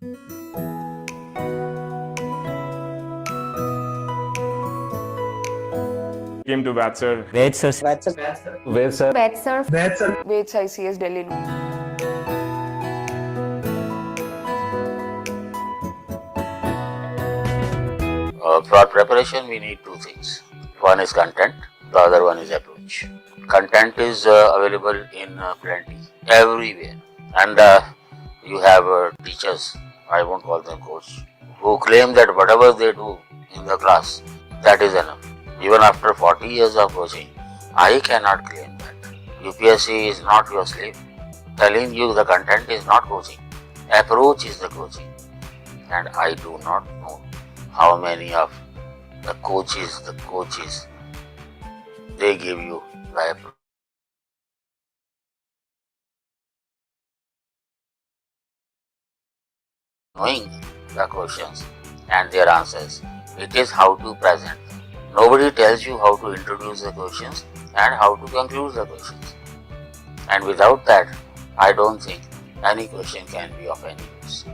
Came to Vaids sir. Vaids sir. Vaids sir. Vaids ICS Delhi. For preparation, we need two things. One is content, the other one is approach. Content is available in plenty, everywhere. And you have teachers, I won't call them coaches, who claim that whatever they do in the class, that is enough. Even after 40 years of coaching, I cannot claim that. UPSC is not your slave. Telling you the content is not coaching. Approach is the coaching. And I do not know how many of the coaches, they give you the approach. Knowing the questions and their answers, it is how to present. Nobody tells you how to introduce the questions and how to conclude the questions. And without that, I don't think any question can be of any use.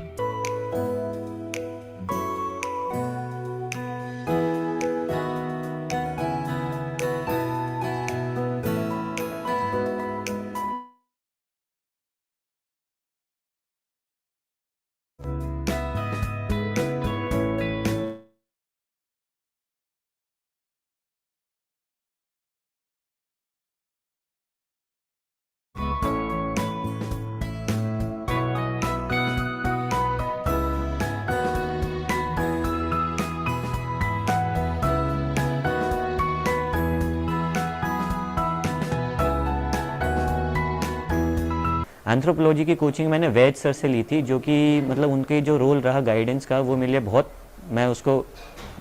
Anthropology की coaching मैंने वैद sir से ली थी, जो कि मतलब उनके जो role रहा गाइडेंस का, वो मेरे लिए बहुत, मैं उसको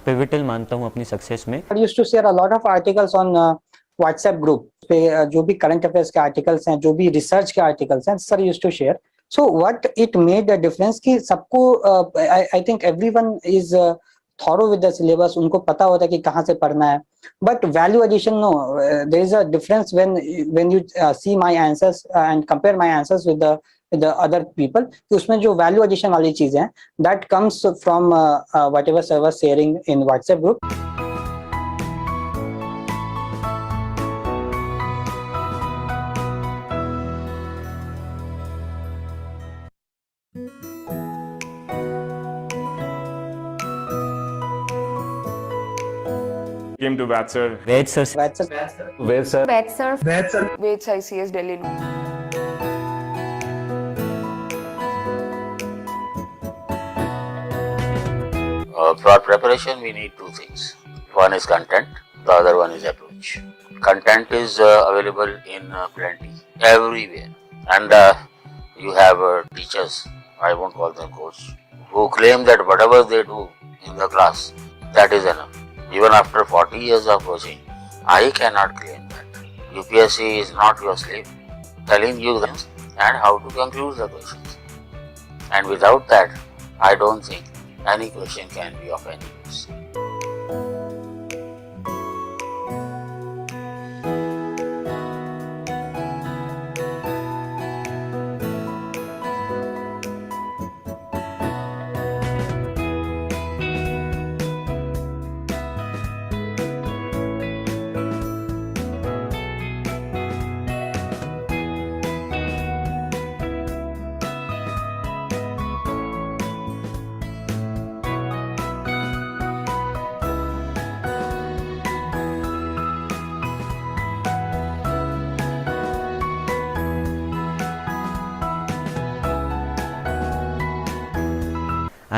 पिवटल मानता हूँ अपनी सक्सेस में. I used to share a lot of articles on WhatsApp group पे जो भी करंट अफेयर्स के आर्टिकल्स हैं, जो भी रिसर्च के आर्टिकल्स हैं, sir used to share. So what it made a difference कि सबको I think everyone is thorough with the syllabus, उनको पता होता है कि कहाँ से पढ़ना है. But value addition no, there is a difference when you see my answers and compare my answers with the other people. कि उसमें जो वैल्यू एडिशन वाली चीजें हैं, that comes from whatever sir was sharing in WhatsApp group. Came to Vaids sir. Vaids sir. Vaids sir. Vaids ICS Delhi. For preparation, we need two things. One is content, the other one is approach. Content is available in plenty, everywhere. And you have teachers, I won't call them coaches, who claim that whatever they do in the class, that is enough. Even after 40 years of coaching, I cannot claim that. UPSC is not your slave. Telling you the and how to conclude the questions. And without that, I don't think any question can be of any use.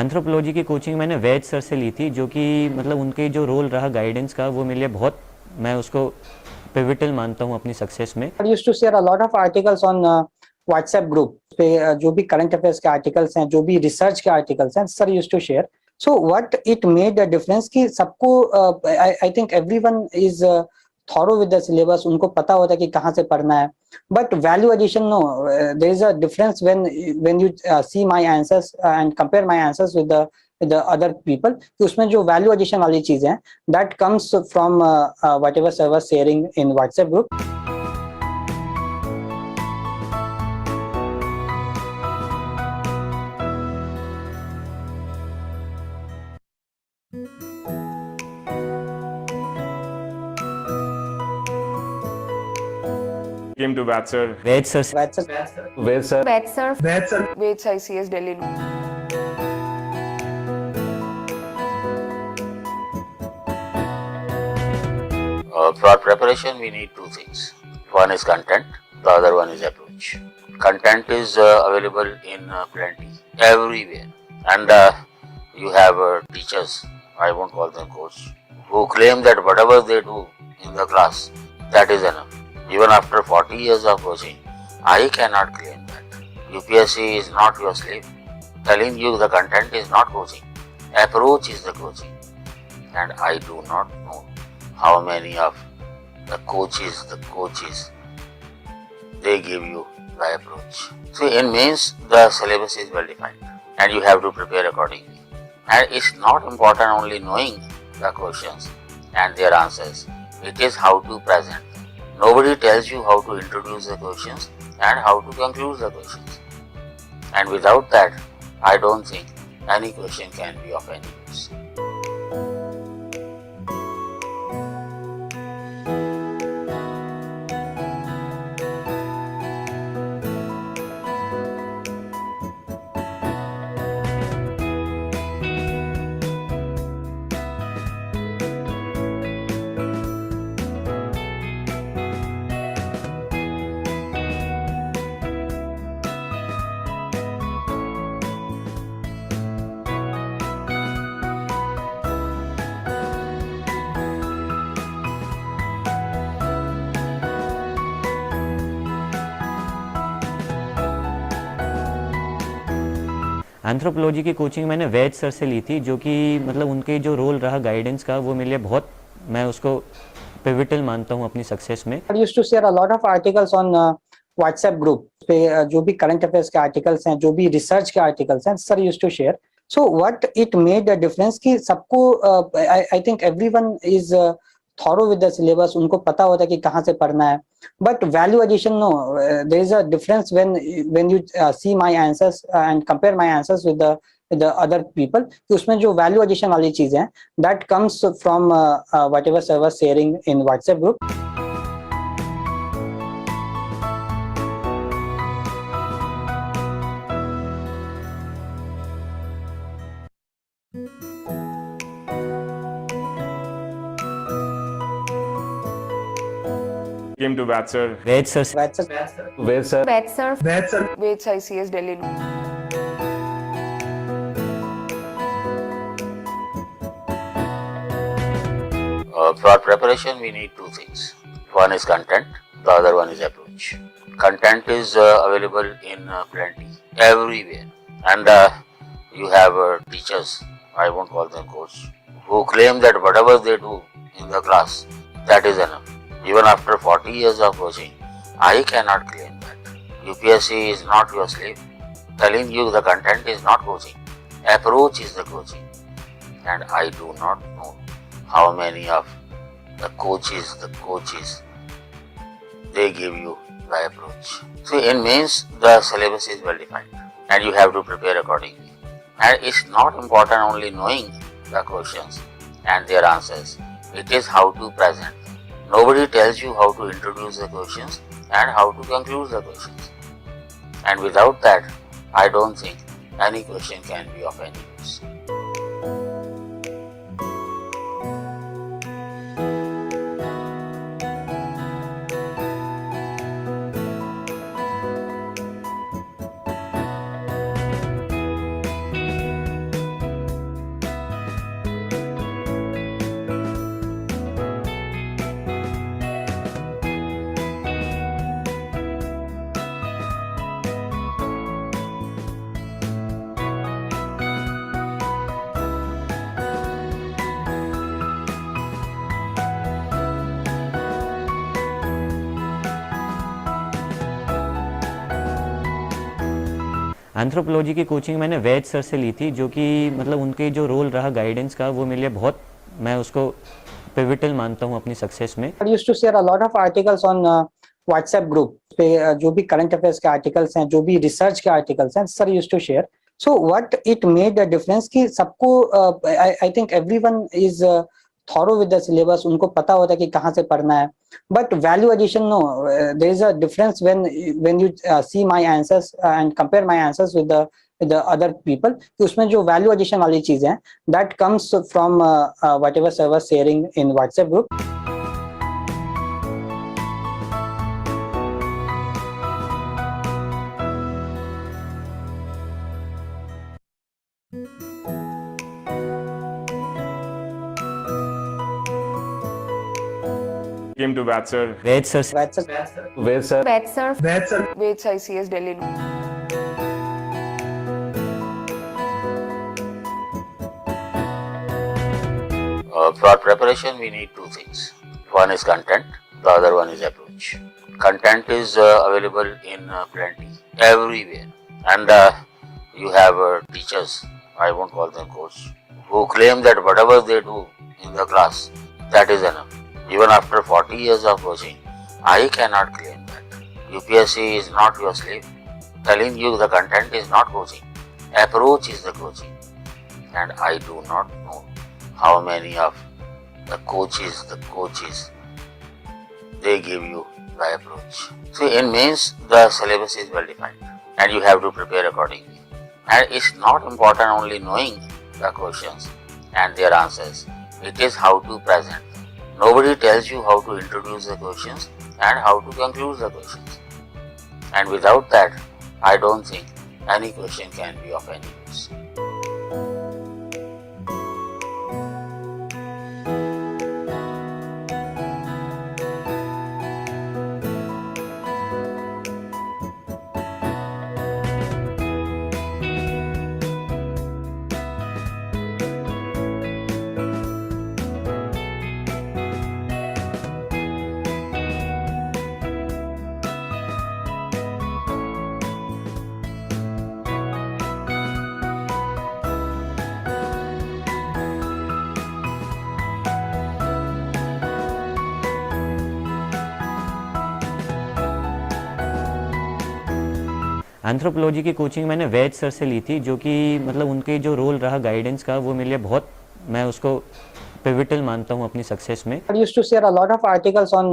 Anthropology की coaching मैंने वैद sir से ली थी, जो कि मतलब उनके जो role रहा गाइडेंस का, वो मेरे लिए बहुत, मैं उसको पिवटल मानता हूँ अपनी सक्सेस में. I used to share a lot of articles on WhatsApp group पे जो भी करंट अफेयर्स के आर्टिकल्स हैं, जो भी रिसर्च के आर्टिकल्स हैं, sir used to share. So what it made a difference कि सबको I think everyone is thorough with the syllabus, उनको पता होता है कि कहाँ से पढ़ना है. But value addition no, there is a difference when you see my answers and compare my answers with the other people. कि उसमें जो वैल्यू एडिशन वाली चीजें हैं, that comes from whatever sir was sharing in WhatsApp group. Came to Vaids sir. Vaid sir Vaids sir. Vaids sir. Vaids ICS Delhi. For preparation, we need two things. One is content, the other one is approach. Content is available in plenty, everywhere. And you have teachers, I won't call them coach, who claim that whatever they do in the class, that is enough. Even after 40 years of coaching, I cannot claim that. UPSC is not your slave. Telling you the content is not coaching. Approach is the coaching. And I do not know how many of the coaches, they give you the approach. So in mains, the syllabus is well defined and you have to prepare accordingly. And it's not important only knowing the questions and their answers. It is how to present them. Nobody tells you how to introduce the questions and how to conclude the questions. And without that, I don't think any question can be of any use. Anthropology की coaching मैंने वैद sir से ली थी, जो कि मतलब उनके जो role रहा गाइडेंस का, वो मेरे लिए बहुत, मैं उसको पिविटल मानता हूँ अपनी सक्सेस में. I used to share a lot of articles on WhatsApp group पे जो भी करंट अफेयर्स के आर्टिकल्स हैं, जो भी रिसर्च के आर्टिकल्स हैं, sir used to share. So what it made a difference कि सबको I think everyone is thorough with the syllabus, उनको पता होता है कि कहाँ से पढ़ना है. But value addition no, there is a difference when you see my answers and compare my answers with the other people, कि उसमें जो वैल्यू एडिशन वाली चीजें हैं, that comes from whatever sir was sharing in WhatsApp group. Came to Vaids sir. Vaid sir Vaids sir. Vaids sir. Vaids ICS Delhi. For preparation, we need two things. One is content, the other one is approach. Content is available in plenty, everywhere. And you have teachers, I won't call them coach, who claim that whatever they do in the class, that is enough. Even after 40 years of coaching, I cannot claim that. UPSC is not your slave. Telling you the content is not coaching. Approach is the coaching. And I do not know how many of the coaches, they give you the approach. So in mains, the syllabus is well defined and you have to prepare accordingly. And it's not important only knowing the questions and their answers. It is how to present them. Nobody tells you how to introduce the questions and how to conclude the questions. And without that, I don't think any question can be of any use. Anthropology की coaching मैंने वैद sir से ली थी, जो कि मतलब उनके जो role रहा गाइडेंस का, वो मेरे लिए बहुत, मैं उसको पिविटल मानता हूँ अपनी सक्सेस में. I used to share a lot of articles on WhatsApp group पे जो भी करंट अफेयर्स के आर्टिकल्स हैं, जो भी रिसर्च के आर्टिकल्स हैं, sir used to share. So what it made a difference कि सबको I think everyone is thorough with the syllabus, उनको पता होता है कि कहाँ से पढ़ना है. But value addition, no, there is a difference when you see my answers and compare my answers with the other people, कि उसमें जो वैल्यू एडिशन वाली चीजें हैं, that comes from whatever server sharing in WhatsApp group. Came to Vaids sir. Vaid sir से That's Vaids sir. Vaids ICS Delhi. For preparation, we need two things. One is content, the other one is approach. Content is available in plenty, everywhere. And you have teachers, I won't call them coach, who claim that whatever they do in the class, that is enough. Even after 40 years of coaching, I cannot claim that. UPSC is not your slave. Telling you the content is not coaching. Approach is the coaching. And I do not know how many of the coaches, they give you the approach. See, in mains, the syllabus is well defined and you have to prepare accordingly. And it's not important only knowing the questions and their answers. It is how to present them. Nobody tells you how to introduce the questions and how to conclude the questions. And without that, I don't think any question can be of any use. Anthropology की coaching मैंने वैद sir से ली थी, जो कि मतलब उनके जो role रहा गाइडेंस का, वो मेरे लिए बहुत, मैं उसको पिविटल मानता हूँ अपनी सक्सेस में. I used to share a lot of articles on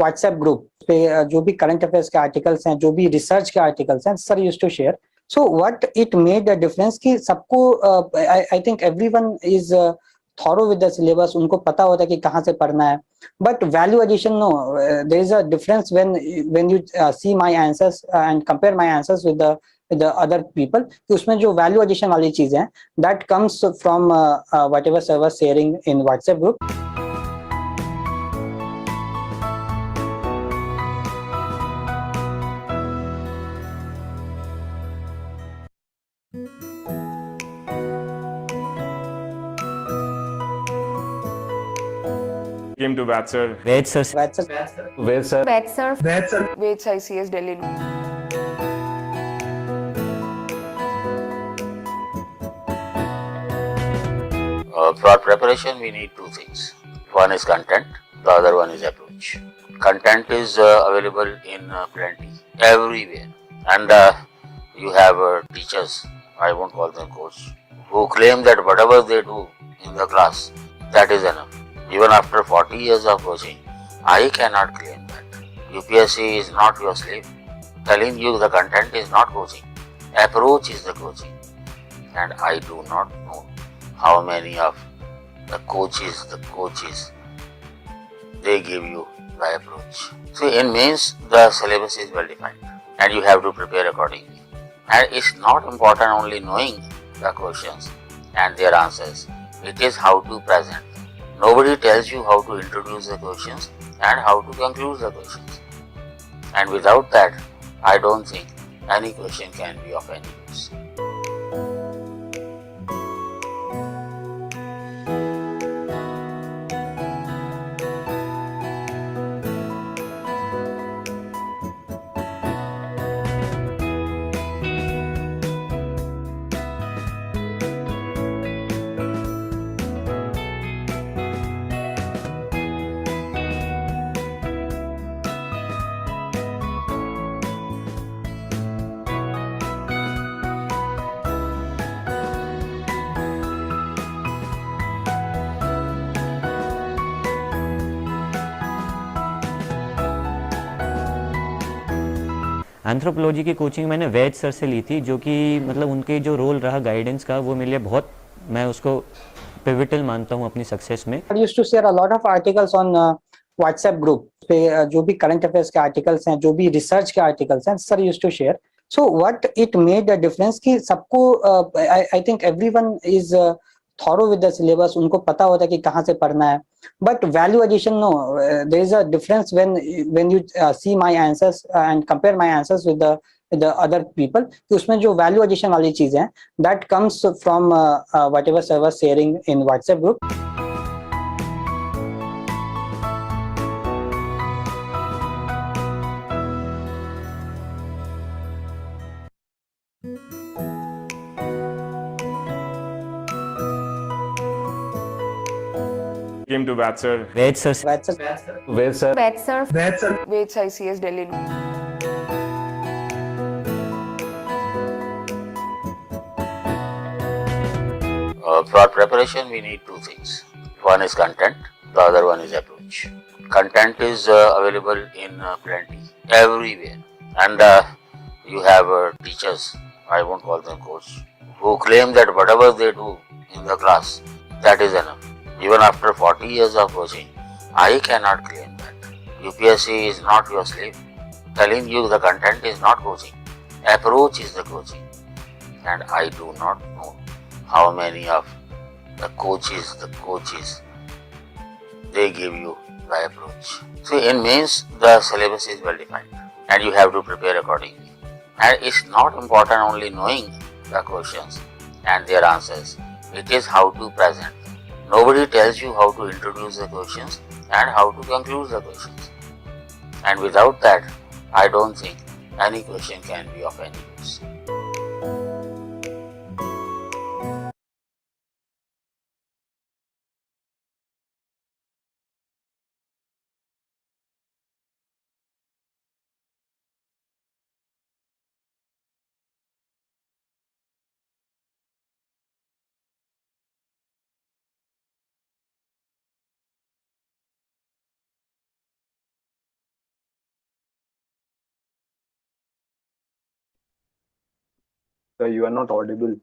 WhatsApp group पे, जो भी करंट अफेयर्स के आर्टिकल्स हैं, जो भी रिसर्च के आर्टिकल्स हैं, sir used to share. So what it made a difference कि सबको, I think everyone is thorough with the syllabus, उनको पता होता है कि कहाँ से पढ़ना है. But value addition, no, there is a difference when you see my answers and compare my answers with the other people, कि उसमें जो वैल्यू एडिशन वाली चीजें हैं, that comes from whatever server sharing in WhatsApp group. Came to Vaids sir. Vaid sir से That's Vaids sir. Vaids ICS Delhi. For preparation, we need two things. One is content, the other one is approach. Content is available in plenty, everywhere. And you have teachers, I won't call them coach, who claim that whatever they do in the class, that is enough. Even after 40 years of coaching, I cannot claim that. UPSC is not your slave. Telling you the content is not coaching. Approach is the coaching. And I do not know how many of the coaches, they give you the approach. See, in mains, the syllabus is well defined and you have to prepare accordingly. And it's not important only knowing the questions and their answers. It is how to present them. Nobody tells you how to introduce the questions and how to conclude the questions. And without that, I don't think any question can be of any use. Anthropology की coaching मैंने वैद sir से ली थी, जो कि मतलब उनके जो role रहा गाइडेंस का, वो मेरे लिए बहुत, मैं उसको पिवटल मानता हूँ अपनी सक्सेस में। I used to share a lot of articles on WhatsApp group पे जो भी करंट अफेयर्स के आर्टिकल्स हैं, जो भी रिसर्च के आर्टिकल्स हैं, sir used to share. So what it made a difference कि सबको I think everyone is thorough with the syllabus, उनको पता होता है कि कहाँ से पढ़ना है. But value addition no, there is a difference when you see my answers and compare my answers with the other people, कि उसमें जो वैल्यू एडिशन वाली चीजें हैं, that comes from whatever sir was sharing in WhatsApp group. Came to Vaids sir. Vaid sir से That's Vaids sir. Vaids ICS Delhi. For preparation, we need two things. One is content, the other one is approach. Content is available in plenty, everywhere. And you have teachers, I won't call them coach, who claim that whatever they do in the class, that is enough. Even after 40 years of coaching, I cannot claim that. UPSC is not your slave. Telling you the content is not coaching. Approach is the coaching. And I do not know how many of the coaches, they give you the approach. See, in mains, the syllabus is well defined and you have to prepare accordingly. And it's not important only knowing the questions and their answers. It is how to present them. Nobody tells you how to introduce the questions and how to conclude the questions. And without that, I don't think any question can be of any use. Sir, you are not audible.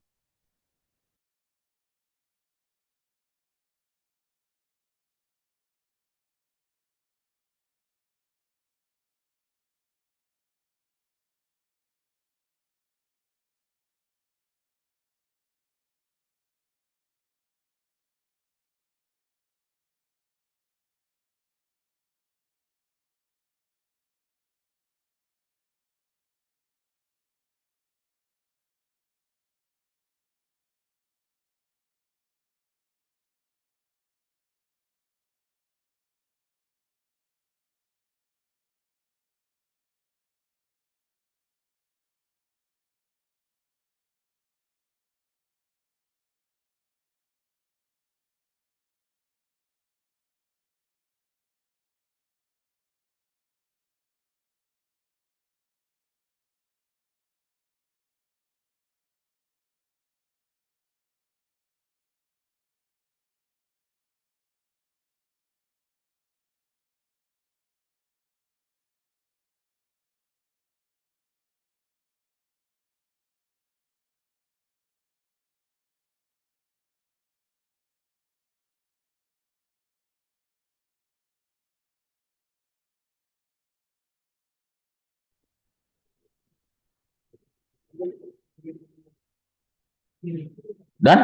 Done?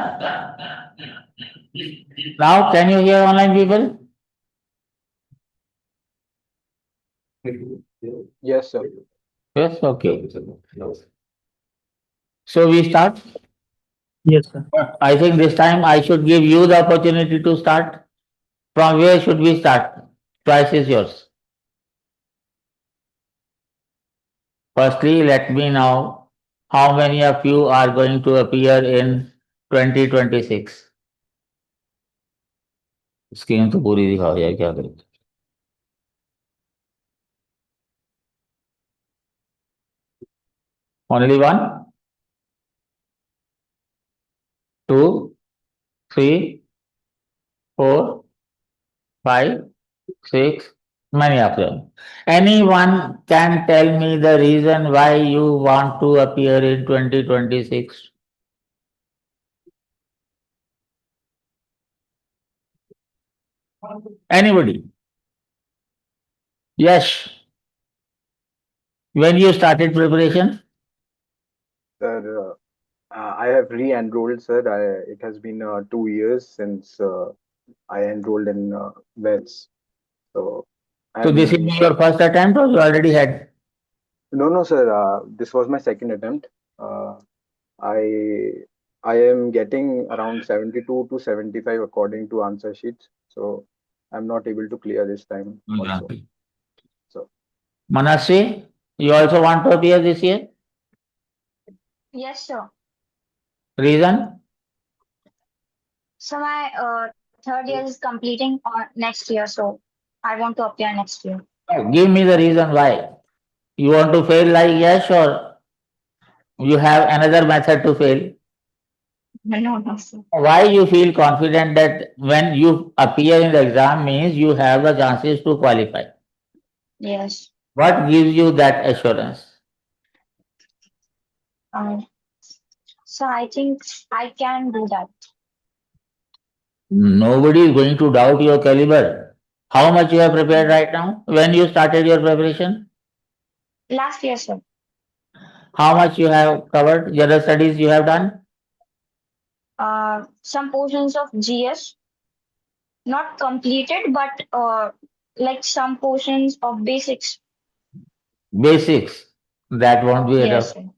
Now can you hear online people? Yes, sir. Yes, okay. So we start? yes, sir. I think this time I should give you the opportunity to start. From where should we start? Choice is yours. Firstly, let me know how many of you are going to appear in 2026. Screen तो पूरी दिखाओ यार, क्या करें. Only one, two, three, 4, 5, 6, Many of them. Anyone can tell me the reason why you want to appear in 2026? Anybody? Yes. When you started preparation? Sir, I have re-enrolled, sir. It has been 2 years since I enrolled in Vaids. So So this is I'm your first attempt or you already had? no, sir. This was my second attempt. Uh, I I am getting around 72 to 75 according to answer sheets. So I'm not able to clear this time also. Okay. So Manasvi, you also want to appear this year? Yes, sir. Reason? So my third year is completing on next year, so I want to appear next year. Give me the reason why. You want to fail like yes or you have another method to fail? No, sir. Why you feel confident that when you appear in the exam means you have the chances to qualify? Yes. What gives you that assurance? Um, so I think I can do that. Nobody is going to doubt your caliber. How much you have prepared right now? When you started your preparation? Last year, sir. How much you have covered? General studies you have done? Some portions of GS, not completed, but like some portions of basics. Basics. That won't be enough. Yes, sir.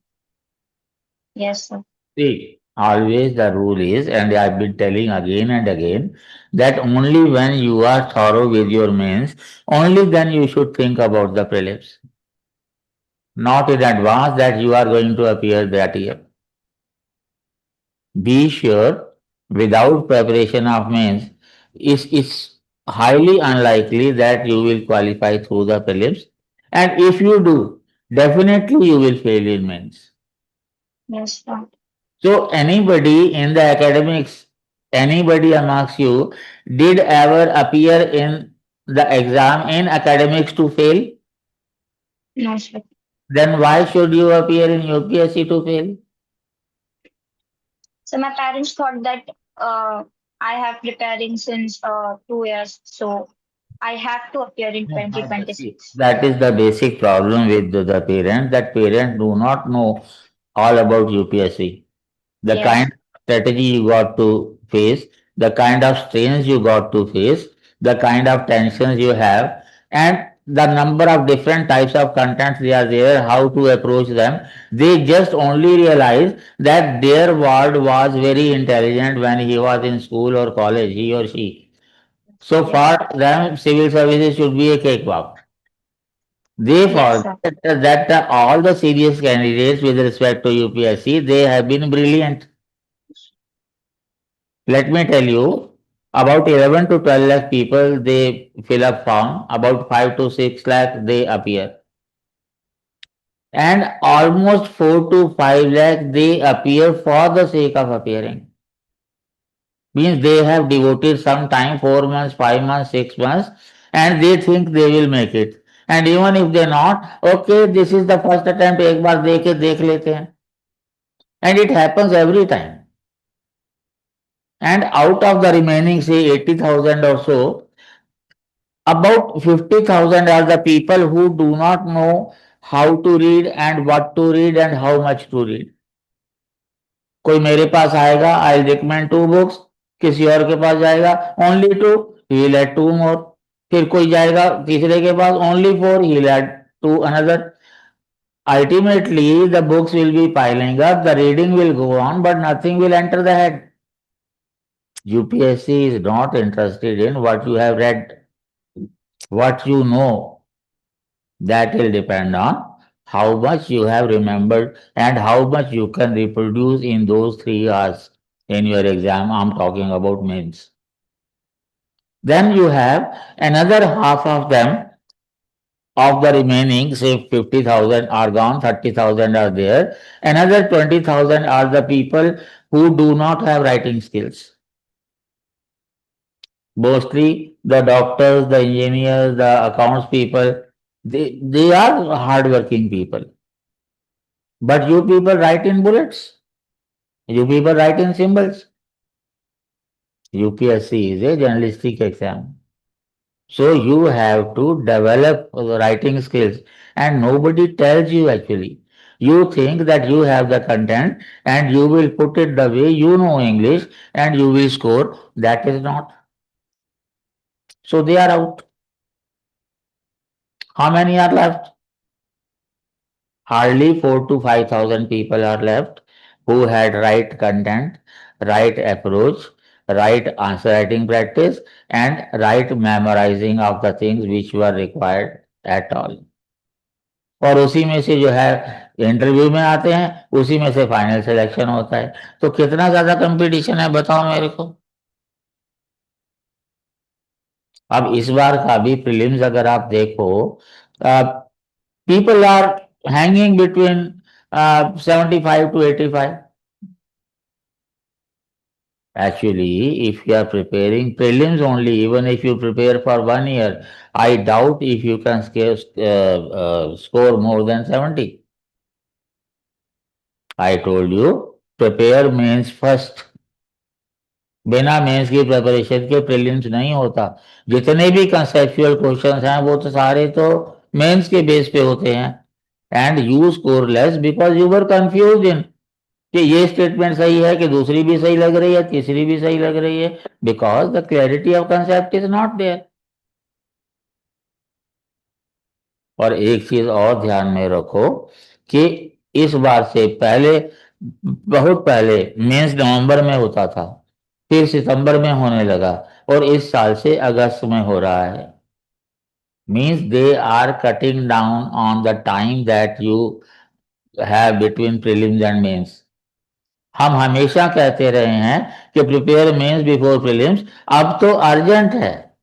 Yes, sir. See, always the rule is, and I've been telling again and again, that only when you are thorough with your mains, only then you should think about the prelims. Not in advance that you are going to appear that year. Be sure without preparation of mains, it's highly unlikely that you will qualify through the prelims. And if you do, definitely you will fail in mains. Yes, sir. So anybody in the academics, anybody amongst you did ever appear in the exam in academics to fail? No, sir. Then why should you appear in UPSC to fail? So my parents thought that I have preparing since 2 years, so I have to appear in No, but see, 2026. that is the basic problem with the parents, that parents do not know all about UPSC. The kind Yes. of strategy you got to face, the kind of strains you got to face, the kind of tensions you have, and the number of different types of contents they are there, how to approach them. They just only realize that their ward was very intelligent when he was in school or college, he or she. So Yes, for sir. them, civil services should be a cakewalk. They Yes, sir. forget that all the serious candidates with respect to UPSC, they have been brilliant. Let me tell you, about 11 to 12 lakh people they fill up form, about 5 to 6 lakh they appear. And almost 4 to 5 lakh they appear for the sake of appearing. Means they have devoted some time, 4 months, 5 months, 6 months, and they think they will make it. And even if they not, okay, this is the first attempt, एक बार दे के देख लेते हैं. And it happens every time. And out of the remaining, say 80,000 or so, about 50,000 are the people who do not know how to read and what to read and how much to read. कोई मेरे पास आएगा, I'll recommend 2 books, किसी और के पास जाएगा, only 2, he'll add 2 more. फिर कोई जाएगा तीसरे के पास, only 4, he'll add 2 another. Ultimately, the books will be piling up, the reading will go on, but nothing will enter the head. UPSC is not interested in what you have read, what you know. That will depend on how much you have remembered and how much you can reproduce in those 3 hours in your exam. I'm talking about mains. Then you have another half of them, of the remaining, say 50,000 are gone, 30,000 are there. Another 20,000 are the people who do not have writing skills. Mostly the doctors, the engineers, the accounts people, they are hardworking people. But you people write in bullets. You people write in symbols. UPSC is a journalistic exam. So you have to develop writing skills, and nobody tells you actually. You think that you have the content and you will put it the way you know English and you will score. That is not. So they are out. How many are left? Hardly 4 to 5,000 people are left who had right content, right approach, right answer writing practice, and right memorizing of the things which were required at all. और उसी में से जो है interview में आते हैं, उसी में से फाइनल सिलेक्शन होता है. तो कितना ज्यादा कंपटीशन है बताओ मेरे को. अब इस बार का भी प्रीलिम्स अगर आप देखो, people are hanging between 75 to 85. Actually, if you are preparing prelims only, even if you prepare for 1 year, I doubt if you can score more than 70. I told you, prepare mains first. बिना mains की preparation के prelims नहीं होता. जितने भी conceptual questions हैं वो तो सारे तो मेंस के बेस पे होते हैं. And you score less because you were confuse in कि ये स्टेटमेंट सही है कि दूसरी भी सही लग रही है, तीसरी भी सही लग रही है, because the clarity of concept is not there. और एक चीज और ध्यान में रखो कि इस बार से पहले, बहुत पहले मेंस नवंबर में होता था, फिर सितंबर में होने लगा, और इस साल से अगस्त में हो रहा है. Means they are cutting down on the time that you have between prelims and mains. हम हमेशा कहते रहे हैं कि प्रिपेयर मेंस बिफोर प्रीलिम्स. अब तो अर्जेंट है.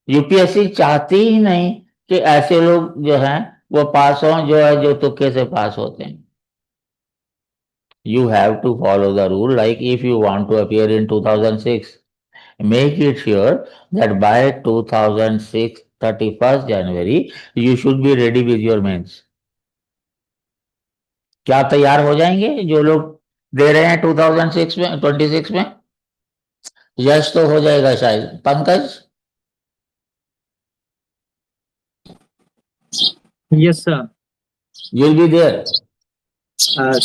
यूपीएससी चाहती ही नहीं कि ऐसे लोग जो हैं वो पास हों जो है जो तुक्के से पास होते हैं. You have to follow the rule. Like if you want to appear in 2006, make it sure that by 2006 31st January you should be ready with your mains. क्या तैयार हो जाएंगे जो लोग दे रहे हैं 2006 में, 26 में? यश तो हो जाएगा शायद. Pankaj? Yes, sir. You'll be there.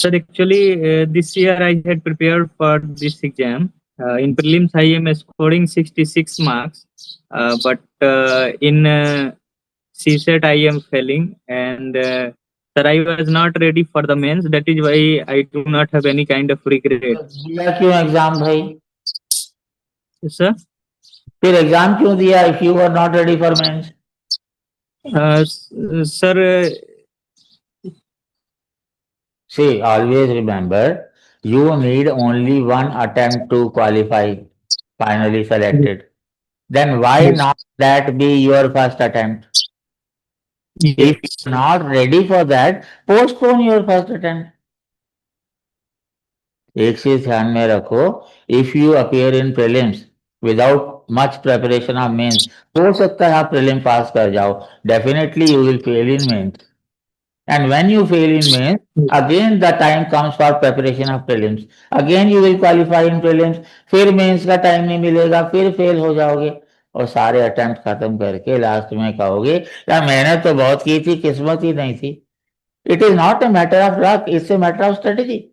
Sir, actually, this year I had prepared for this exam. In prelims, I am scoring 66 marks, but in CSET, I am failing. And sir, I was not ready for the mains. That is why I do not have any kind of regret. दिया क्यों exam भाई? Yes, sir. फिर exam क्यों दिया if you were not ready for mains? Sir, see, always remember, you need only one attempt to qualify, finally selected. Then why not that be your first attempt? If you're not ready for that, postpone your first attempt. एक चीज ध्यान में रखो, if you appear in prelims without much preparation of mains, हो सकता है आप prelim पास कर जाओ. Definitely you will fail in mains. And when you fail in mains, again the time comes for preparation of prelims. Again you will qualify in prelims. फिर mains का time नहीं मिलेगा, फिर fail हो जाओगे और सारे अटेम्प्ट खत्म करके लास्ट में कहोगे यार मेहनत तो बहुत की थी, किस्मत ही नहीं थी. It is not a matter of luck, it's a matter of strategy.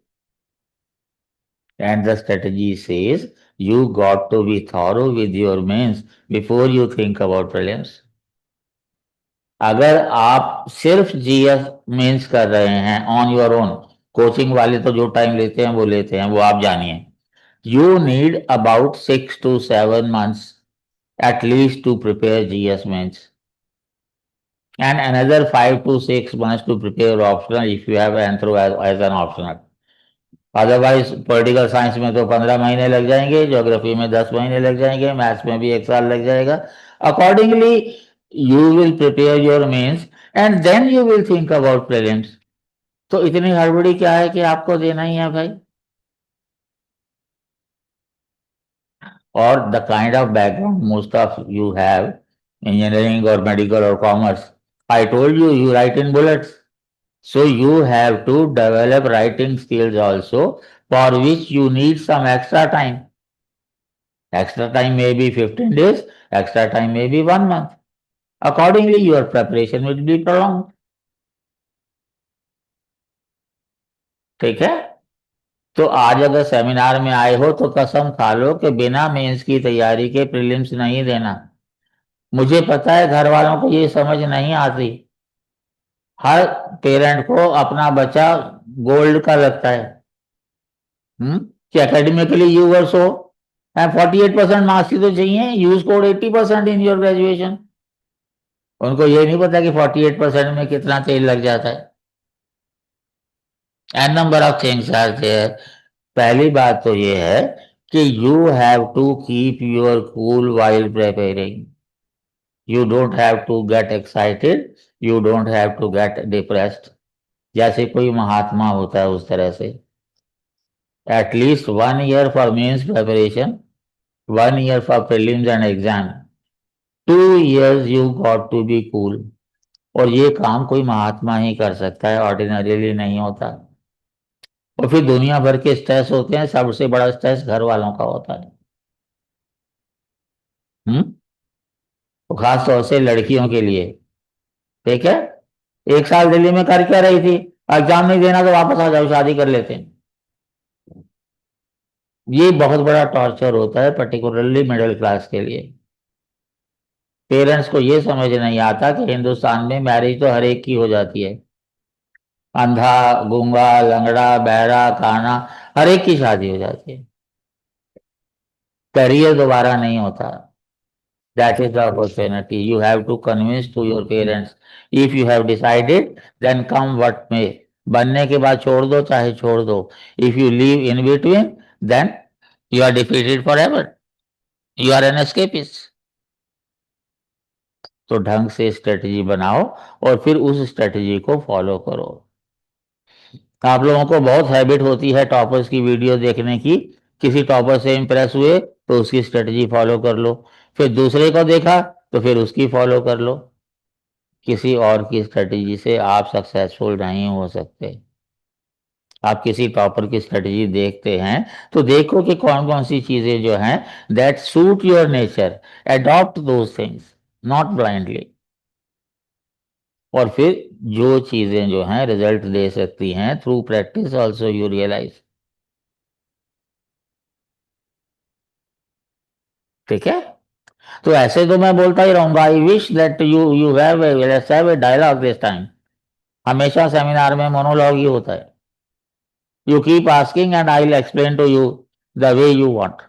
And the strategy says you got to be thorough with your mains before you think about prelims. अगर आप सिर्फ जीएस मेंस कर रहे हैं on your own, coaching वाले तो जो time लेते हैं वो लेते हैं, वो आप जानिए. You need about 6 to 7 months at least to prepare GS mains, and another 5 to 6 months to prepare optional if you have anthro as an optional. Otherwise political science में तो 15 महीने लग जाएंगे, ज्योग्राफी में 10 महीने लग जाएंगे, मैथ्स में भी 1 साल लग जाएगा. Accordingly you will prepare your mains and then you will think about prelims. तो इतनी हड़बड़ी क्या है कि आपको देना ही है भाई. or the kind of background most of you have, engineering or medical or commerce. I told you, you write in bullets. So you have to develop writing skills also, for which you need some extra time. Extra time may be 15 days, extra time may be 1 month. Accordingly, your preparation will be prolonged. ठीक है? तो आज अगर seminar में आए हो तो कसम खा लो कि बिना मेंस की तैयारी के प्रीलिम्स नहीं देना। मुझे पता है घर वालों को ये समझ नहीं आती। हर पेरेंट को अपना बच्चा गोल्ड का लगता है। कि academically you were so 48% marks ही तो चाहिए, you scored 80% in your graduation. उनको ये नहीं पता कि 48% में कितना तेल लग जाता है। An number of things are there. पहली बात तो ये है कि you have to keep your cool while preparing. You don't have to get excited, you don't have to get depressed, जैसे कोई महात्मा होता है उस तरह से। At least 1 year for mains preparation, 1 year for prelims and exam, 2 years you got to be cool। और ये काम कोई महात्मा ही कर सकता है, ऑर्डिनरीली नहीं होता। और फिर दुनिया भर के स्ट्रेस होते हैं, सबसे बड़ा स्ट्रेस घर वालों का होता है। तो खास तौर से लड़कियों के लिए। ठीक है? 1 साल दिल्ली में कर क्या रही थी? एग्जाम नहीं देना तो वापस आ जाओ, शादी कर लेते हैं। ये बहुत बड़ा टॉर्चर होता है, पर्टिकुलरली मिडिल क्लास के लिए। पेरेंट्स को ये समझ नहीं आता कि हिंदुस्तान में मैरिज तो हर एक की हो जाती है। अंधा, गूंगा, लंगड़ा, बहरा, काना, हर एक की शादी हो जाती है। करियर दोबारा नहीं होता। That is the opportunity you have to convince to your parents. If you have decided then come what may. बनने के बाद छोड़ दो चाहे छोड़ दो। If you leave in between then you are defeated forever, you are an escapist. तो ढंग से स्ट्रेटजी बनाओ और फिर उस स्ट्रेटजी को फॉलो करो। आप लोगों को बहुत हैबिट होती है टॉपर्स की वीडियो देखने की। किसी टॉपर से इंप्रेस हुए तो उसकी स्ट्रेटजी फॉलो कर लो, फिर दूसरे को देखा तो फिर उसकी फॉलो कर लो। किसी और की स्ट्रेटजी से आप सक्सेसफुल नहीं हो सकते। आप किसी टॉपर की स्ट्रेटजी देखते हैं तो देखो कि कौन कौन सी चीजें जो हैं that suit your nature, adopt those things, not blindly. और फिर जो चीजें जो हैं रिजल्ट दे सकती हैं through practice also you realise. ठीक है? तो ऐसे तो मैं बोलता ही रहूंगा। I wish that you you have let's have a dialogue this time. हमेशा सेमिनार में मोनोलॉग ही होता है। You keep asking and I will explain to you the way you want.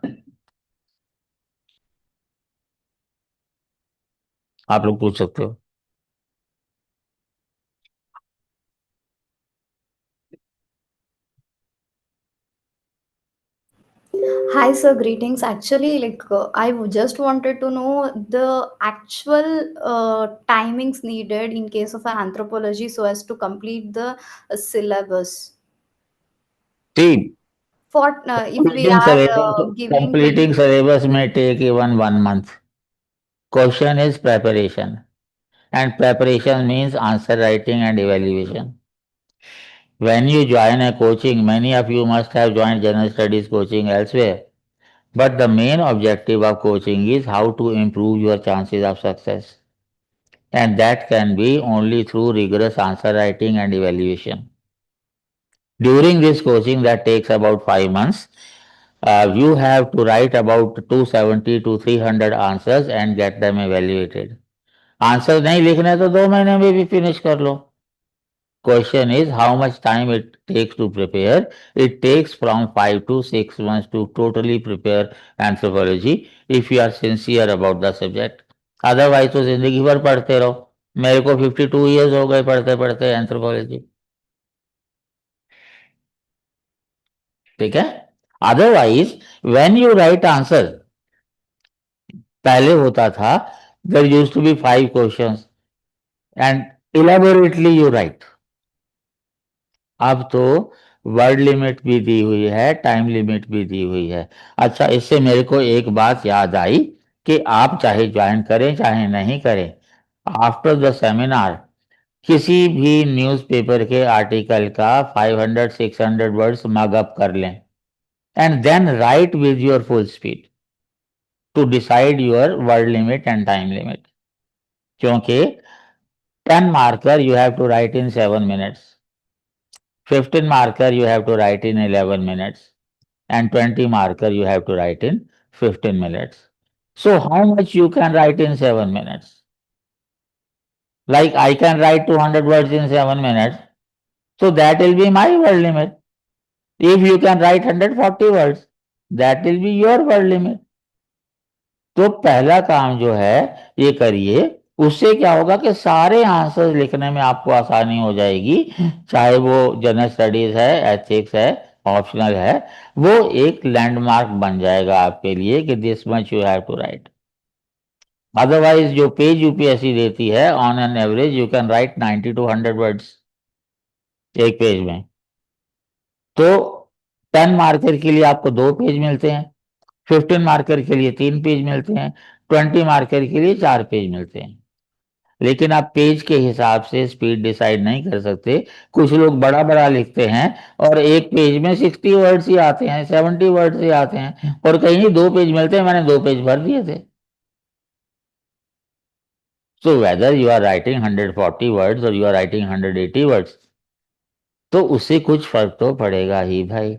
आप लोग पूछ सकते हो। Hi, sir. Greetings. Actually, just wanted to know the actual timings needed in case of anthropology so as to complete the syllabus. See, For if we are giving completing 20. syllabus may take even 1 month. Question is preparation, and preparation means answer writing and evaluation. When you join a coaching, many of you must have joined general studies coaching elsewhere. But the main objective of coaching is how to improve your chances of success. And that can be only through rigorous answer writing and evaluation. During this coaching that takes about 5 months, you have to write about 270 to 300 answers and get them evaluated. Answers नहीं लिखने तो 2 महीने में भी finish कर लो. Question is how much time it takes to prepare. It takes from 5 to 6 months to totally prepare anthropology if you are sincere about the subject. Otherwise तो जिंदगी भर पढ़ते रहो। मेरे को 52 years हो गए पढ़ते पढ़ते एंथ्रोपोलॉजी। ठीक है? Otherwise when you write answer, पहले होता था there used to be 5 questions and elaborately you write. अब तो वर्ड लिमिट भी दी हुई है, टाइम लिमिट भी दी हुई है। अच्छा, इससे मेरे को एक बात याद आई कि आप चाहे ज्वाइन करें चाहे नहीं करें, आफ्टर द सेमिनार किसी भी न्यूज़पेपर के आर्टिकल का 500-600 वर्ड्स मग अप कर लें and then write with your full speed to decide your word limit and time limit. क्योंकि 10 marker you have to write in 7 minutes, 15 marker you have to write in 11 minutes, and 20 marker you have to write in 15 minutes. So how much you can write in 7 minutes? Like I can write 200 words in 7 minutes, so that will be my word limit. If you can write 140 words, that will be your word limit. तो पहला काम जो है ये करिए, उससे क्या होगा कि सारे आंसर्स लिखने में आपको आसानी हो जाएगी। चाहे वो जनरल स्टडीज है, एथिक्स है, ऑप्शनल है, वो एक लैंडमार्क बन जाएगा आपके लिए कि this much you have to write. Otherwise जो पेज यूपीएससी देती है, on an average you can write 90 to 100 words एक पेज में। तो 10 मार्कर के लिए आपको 2 पेज मिलते हैं, 15 मार्कर के लिए 3 पेज मिलते हैं, 20 मार्कर के लिए 4 पेज मिलते हैं। लेकिन आप पेज के हिसाब से स्पीड डिसाइड नहीं कर सकते। कुछ लोग बड़ा बड़ा लिखते हैं और एक पेज में 60 वर्ड्स ही आते हैं, 70 वर्ड्स ही आते हैं, और कहीं 2 पेज मिलते हैं, मैंने 2 पेज भर दिए थे। So whether you are writing 140 words और यू आर राइटिंग 180 वर्ड्स, तो उससे कुछ फर्क तो पड़ेगा ही भाई।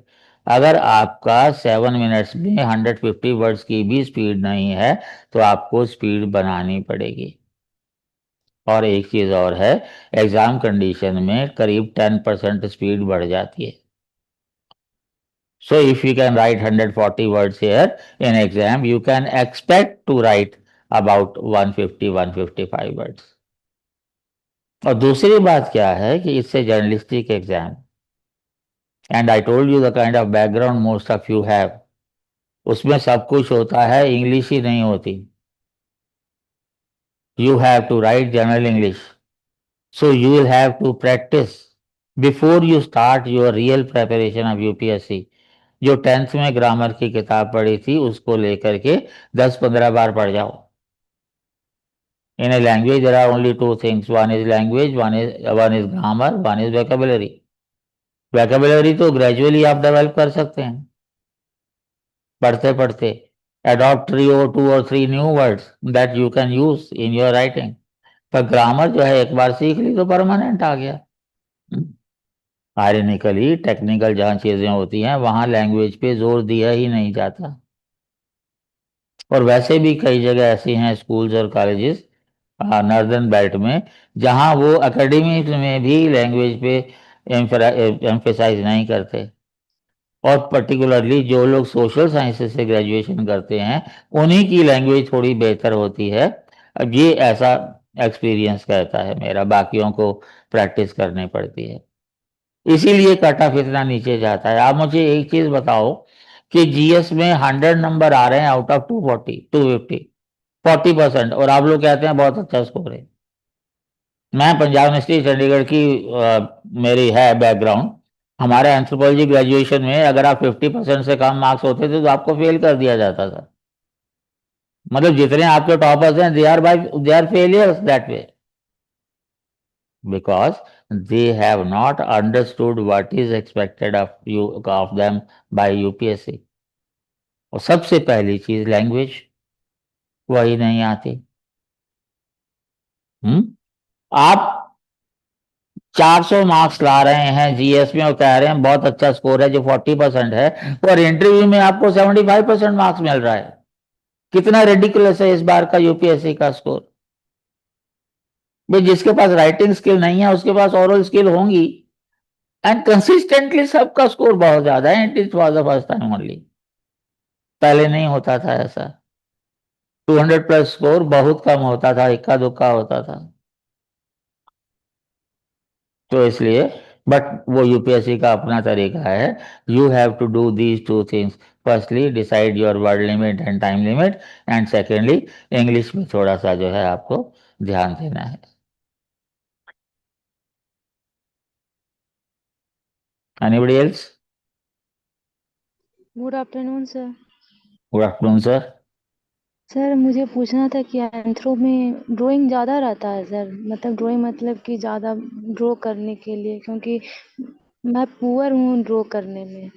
अगर आपका 7 मिनट्स में 150 वर्ड्स की भी स्पीड नहीं है तो आपको स्पीड बनानी पड़ेगी। और एक चीज और है, एग्जाम कंडीशन में करीब 10% स्पीड बढ़ जाती है। So if you can write 140 words here in exam, you can expect to write about 150-155 words. और दूसरी बात क्या है कि इससे journalistic exam, and I told you the kind of background most of you have, उसमें सब कुछ होता है, इंग्लिश ही नहीं होती। You have to write general English, so you will have to practise before you start your real preparation of UPSC. जो 10th में ग्रामर की किताब पढ़ी थी उसको लेकर के 10-15 बार पढ़ जाओ। In a language there are only 2 things, one is language, one is grammar, one is vocabulary. Vocabulary तो ग्रेजुअली आप डेवलप कर सकते हैं पढ़ते पढ़ते। Adopt 3 or 2 or 3 new words that you can use in your writing. पर grammar जो है एक बार सीख ली तो परमानेंट आ गया। आयरनिकली टेक्निकल जहाँ चीजें होती हैं वहां लैंग्वेज पे जोर दिया ही नहीं जाता। और वैसे भी कई जगह ऐसी हैं स्कूल्स और कॉलेजेस नॉर्दर्न बेल्ट में जहां वो एकेडमिक्स में भी लैंग्वेज पे एम्फेसाइज नहीं करते। और पर्टिकुलरली जो लोग सोशल साइंसेज से ग्रेजुएशन करते हैं उन्हीं की लैंग्वेज थोड़ी बेहतर होती है। अब ये ऐसा एक्सपीरियंस कहता है मेरा, बाकियों को प्रैक्टिस करनी पड़ती है, इसीलिए कट ऑफ इतना नीचे जाता है। आप मुझे एक चीज बताओ कि जीएस में 100 नंबर आ रहे हैं आउट ऑफ 240 250, 40%, और आप लोग कहते हैं बहुत अच्छा स्कोर है। मैं पंजाब यूनिवर्सिटी चंडीगढ़ की मेरी है बैकग्राउंड। हमारे एंथ्रोपोलॉजी ग्रेजुएशन में अगर आप 50% से कम मार्क्स होते थे तो आपको फेल कर दिया जाता था। मतलब जितने आपके टॉपर्स हैं they are failures that way, because they have not understood what is expected of them by UPSC. और सबसे पहली चीज लैंग्वेज वही नहीं आती। आप 400 मार्क्स ला रहे हैं जीएस में और कह रहे हैं बहुत अच्छा स्कोर है जो 40% है, और इंटरव्यू में आपको 75% मार्क्स मिल रहा है। कितना रेडिकुलस है इस बार का यूपीएससी का स्कोर। भाई जिसके पास राइटिंग स्किल नहीं है उसके पास ओरल स्किल होंगी, एंड कंसिस्टेंटली सबका स्कोर बहुत ज्यादा है। It was the first time only, पहले नहीं होता था ऐसा। 200 प्लस स्कोर बहुत कम होता था, इक्का दुक्का होता था। तो इसलिए बट वो यूपीएससी का अपना तरीका है। You have to do these 2 things, firstly decide your word limit and time limit, and secondly English में थोड़ा सा जो है आपको ध्यान देना है। Anybody else? Good afternoon sir. Good afternoon, sir. Sir मुझे पूछना था कि एंथ्रो में ड्राइंग ज़्यादा रहता है सर, मतलब ड्राइंग मतलब कि ज़्यादा ड्रॉ करने के लिए, क्योंकि मैं पुअर हूँ ड्रॉ करने में।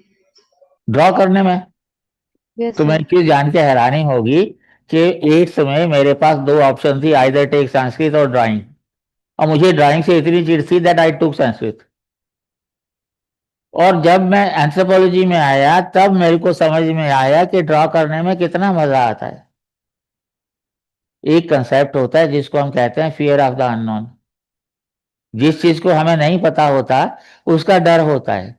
ड्रॉ करने में यस तुम्हें सर। एक चीज जान के हैरानी होगी कि 8th में मेरे पास दो ऑप्शन थी, आइदर टेक संस्कृत और ड्राइंग, और मुझे ड्राइंग से इतनी चिढ़ थी दैट आई टुक संस्कृत। और जब मैं एंथ्रोपोलॉजी में आया तब मेरे को समझ में आया कि ड्रॉ करने में कितना मजा आता है। एक कंसेप्ट होता है जिसको हम कहते हैं फियर ऑफ द अननोन। जिस चीज को हमें नहीं पता होता उसका डर होता है,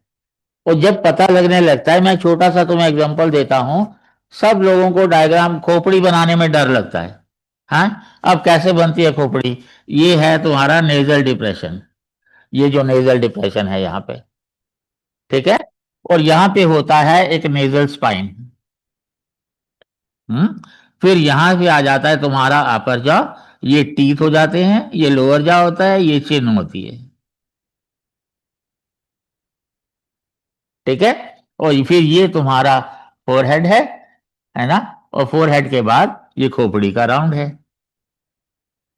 और जब पता लगने लगता है, मैं छोटा सा तुम्हें एग्जांपल देता हूं। सब लोगों को डायग्राम खोपड़ी बनाने में डर लगता है। हाँ, अब कैसे बनती है खोपड़ी? ये है तुम्हारा नेजल डिप्रेशन, ये जो नेजल डिप्रेशन है यहाँ पे, ठीक है, और यहाँ पे होता है एक नेजल स्पाइन। फिर यहां से आ जाता है तुम्हारा अपर जॉ, ये टीथ हो जाते हैं, ये लोअर जॉ होता है, ये चिन होती है, ठीक है, और फिर ये तुम्हारा फोरहेड है ना, और फोरहेड के बाद ये खोपड़ी का राउंड है।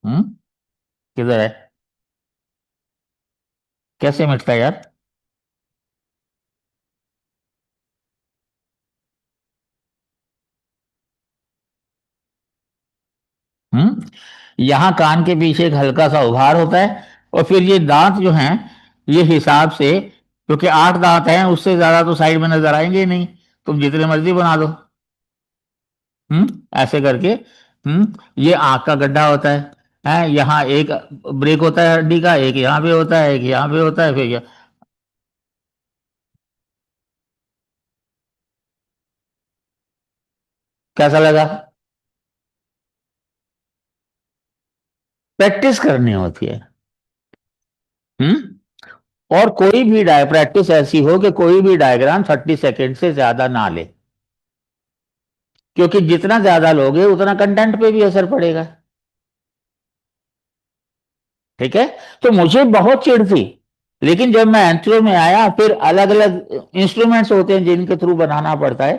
हम्म किधर है? कैसे मिटता है यार? यहां कान के पीछे एक हल्का सा उभार होता है, और फिर ये दांत जो हैं, ये हिसाब से, क्योंकि 8 दांत हैं, उससे ज्यादा तो साइड में नजर आएंगे ही नहीं, तुम जितने मर्जी बना दो। ऐसे करके ये आंख का गड्ढा होता है यहाँ एक ब्रेक होता है हड्डी का, एक यहाँ पे होता है, एक यहाँ पे होता है, फिर कैसा लगा? प्रैक्टिस करनी होती है। और कोई भी प्रैक्टिस ऐसी हो कि कोई भी डायग्राम 30 सेकेंड से ज्यादा ना ले, क्योंकि जितना ज्यादा लोगे उतना कंटेंट पे भी असर पड़ेगा, ठीक है। तो मुझे बहुत चिढ़ थी, लेकिन जब मैं एंथ्रो में आया, फिर अलग अलग इंस्ट्रूमेंट्स होते हैं जिनके थ्रू बनाना पड़ता है,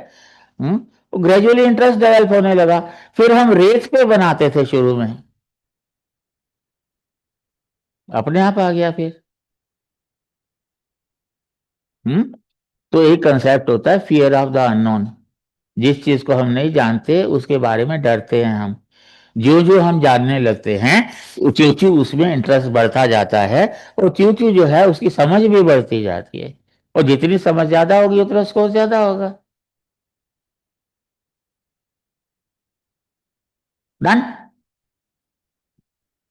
तो ग्रेजुअली इंटरेस्ट डेवलप होने लगा। फिर हम रेत पे बनाते थे शुरू में, अपने आप आ गया फिर। तो एक कंसेप्ट होता है फियर ऑफ द अननोन। जिस चीज को हम नहीं जानते उसके बारे में डरते हैं हम। जो जो हम जानने लगते हैं, त्यों त्यों उसमें इंटरेस्ट बढ़ता जाता है, और त्यों त्यों जो है उसकी समझ भी बढ़ती जाती है, और जितनी समझ ज्यादा होगी उतना स्कोर ज्यादा होगा। डन।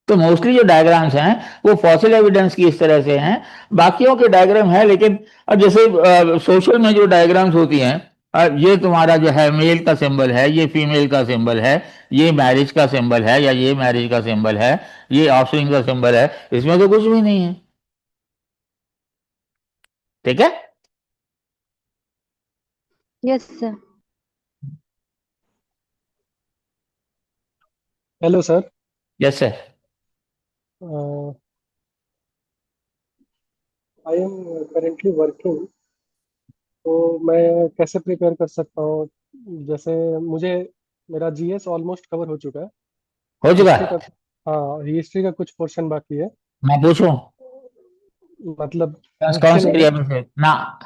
तो मोस्टली जो डायग्राम्स हैं वो फॉसिल एविडेंस की इस तरह से हैं, बाकियों के डायग्राम है, लेकिन अब जैसे सोशल में जो डायग्राम्स होती हैं, ये तुम्हारा जो है मेल का सिंबल है, ये फीमेल का सिंबल है, ये मैरिज का सिंबल है, या ये मैरिज का सिंबल है, ये ऑफस्प्रिंग का सिंबल है, इसमें तो कुछ भी नहीं है, ठीक है। Yes sir. Hello sir. Yes sir. I am currently working, तो मैं कैसे प्रिपेयर कर सकता हूँ? जैसे मुझे मेरा जीएस ऑलमोस्ट कवर हो चुका है। हो चुका हिस्ट्री है? का, हाँ हिस्ट्री का कुछ पोर्शन बाकी है। मैं पूछूं? मतलब कौन मुझसे से नहीं। एरिया में से ना?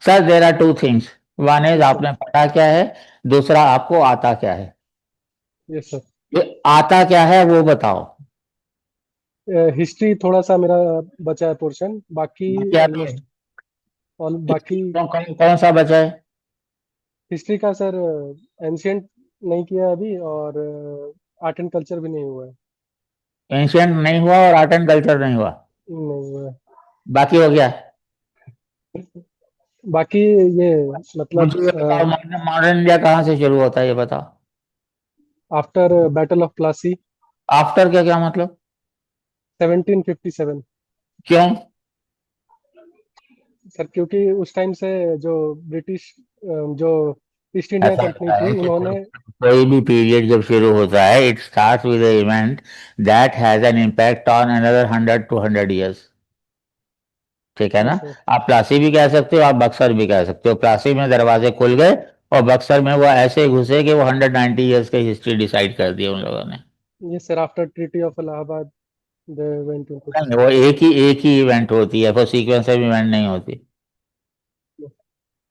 Sir there are two things, one is yes sir. आपने पढ़ा क्या है, दूसरा आपको आता क्या है। Yes sir. ये आता क्या है वो बताओ। हिस्ट्री थोड़ा सा मेरा बचा है पोर्शन, बाकी क्या भी है? ऑलमोस्ट ऑल बाकी। कौन सा बचा है? हिस्ट्री का सर एंशियंट नहीं किया है अभी, और आर्ट एंड कल्चर भी नहीं हुआ है। एंशियंट नहीं हुआ और आर्ट एंड कल्चर नहीं हुआ, नहीं हुआ बाकी हो गया। है। बाकी ये मुझे ये बताओ, मतलब मॉडर्न इंडिया कहाँ से शुरू होता है ये बताओ। After battle of Plassey, after क्या क्या मतलब? 1757। क्यों? सर क्योंकि उस टाइम से जो ब्रिटिश जो ईस्ट इंडिया ऐसा कंपनी होता थी है कि उन्होंने। कोई भी पीरियड जब शुरू होता है, it start with event that has an impact on another 100 to 100 years, ठीक है ना। Yes sir. आप प्लासी भी कह सकते हो, आप बक्सर भी कह सकते हो। प्लासी में दरवाजे खुल गए और बक्सर में वो ऐसे घुसे कि वो 190 ईयर्स की हिस्ट्री डिसाइड कर दी उन लोगों ने। Yes sir, after treaty of Allahabad they went into. नहीं, वो एक ही इवेंट होती है, वो सीक्वेंसर इवेंट नहीं होती।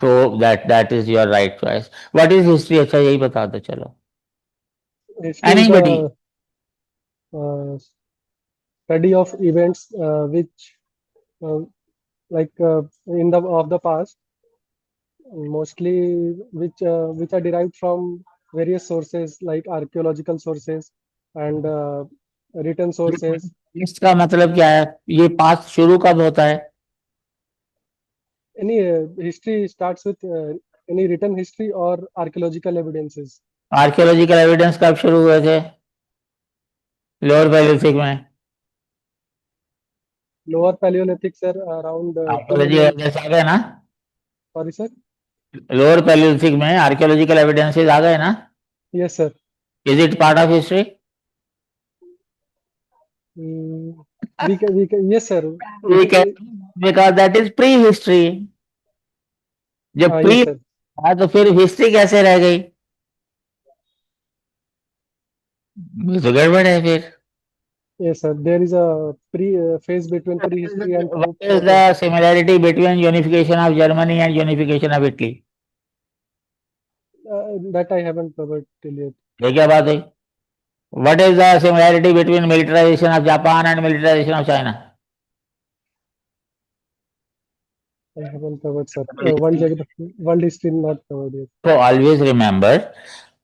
तो that is your right choice. What is history? अच्छा यही बता दो चलो। History is anybody. The study of events which uh, like in the of the past, mostly which are derived from various sources like archaeological sources and written sources. इसका मतलब क्या है? ये पास्ट शुरू कब होता है? Any history starts with any written history or archaeological evidences. Archaeological evidence कब शुरू हुए थे? लोअर पैलियोलिथिक में। Lower Paleolithic, sir, around 2 archaeology million. Evidence आ गए ना? Sorry, sir. लोअर पैलियोलिथिक में आर्कियोलॉजिकल एविडेंसेस आ गए ना? Yes, sir. Is it part of history? Mm, we can, yes, sir. We can, because that is prehistory. जब pre Yes, sir. है तो फिर हिस्ट्री कैसे रह गई? ये तो गड़बड़ है फिर। Yes, sir. There is a phase between prehistory and What is proto. the similarity between unification of Germany and unification of Italy? That I haven't covered till yet. ये क्या बात है? What is the similarity between militarization of Japan and militarization of China? I haven't covered, sir. World history not covered yet. So always remember,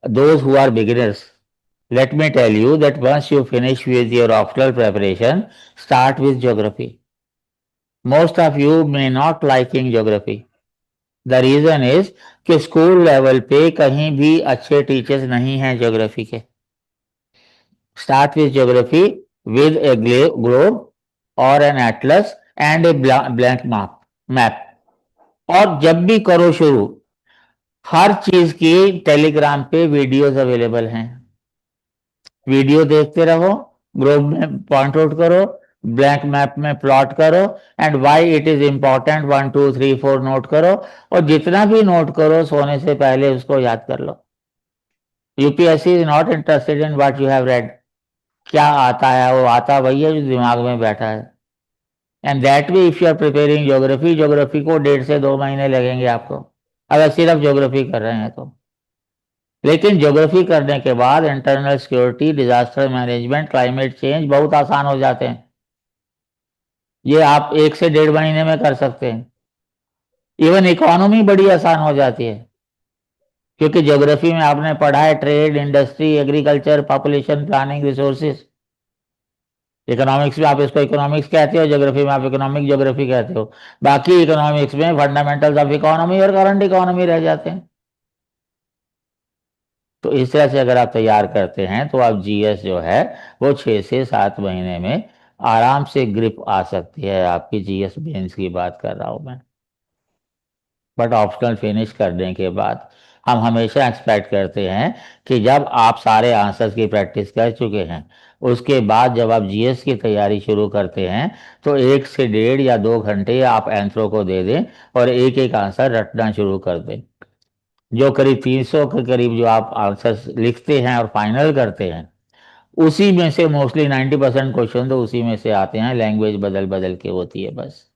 those who are beginners, let me tell you that once you finish with your optional preparation, start with geography. Most of you may not liking geography. The reason is कि school level पे कहीं भी अच्छे teachers नहीं हैं geography के। Start with geography with a globe or an atlas and a blank map. और जब भी करो शुरू, हर चीज की टेलीग्राम पे वीडियोस अवेलेबल हैं। वीडियो देखते रहो, ग्लोब में पॉइंट आउट करो, ब्लैंक मैप में प्लॉट करो, and why it is important 1 2 3 4 note करो। और जितना भी नोट करो सोने से पहले उसको याद कर लो। UPSC is not interested in what you have read. क्या आता है? वो आता वही है जो दिमाग में बैठा है। And that way if you are preparing geography, geography को 1.5 से 2 महीने लगेंगे आपको, अगर सिर्फ ज्योग्राफी कर रहे हैं तो। लेकिन ज्योग्राफी करने के बाद internal security, disaster management, climate change बहुत आसान हो जाते हैं। ये आप 1 से 1.5 महीने में कर सकते हैं। इवन इकोनॉमी बड़ी आसान हो जाती है, क्योंकि ज्योग्राफी में आपने पढ़ा है trade, industry, agriculture, population planning, resources. Economics में आप इसको इकोनॉमिक्स कहते हो, ज्योग्राफी में आप इकोनॉमिक ज्योग्राफी कहते हो। बाकी इकोनॉमिक्स में फंडामेंटल्स ऑफ इकोनॉमी और करंट इकोनॉमी रह जाते हैं। तो इस तरह से अगर आप तैयार करते हैं तो आप जीएस जो है वो 6 से 7 महीने में आराम से ग्रिप आ सकती है आपकी। जीएस मेंस की बात कर रहा हूं मैं। बट ऑप्शनल फिनिश करने के बाद हम हमेशा एक्सपेक्ट करते हैं कि जब आप सारे आंसर्स की प्रैक्टिस कर चुके हैं, उसके बाद जब आप जीएस की तैयारी शुरू करते हैं तो 1 से 1.5 या 2 घंटे आप एंथ्रो को दे दें और एक एक आंसर रटना शुरू कर दें। जो करीब 300 के करीब जो आप आंसर्स लिखते हैं और फाइनल करते हैं, उसी में से मोस्टली 90% क्वेश्चन तो उसी में से आते हैं। लैंग्वेज बदल बदल के होती है बस।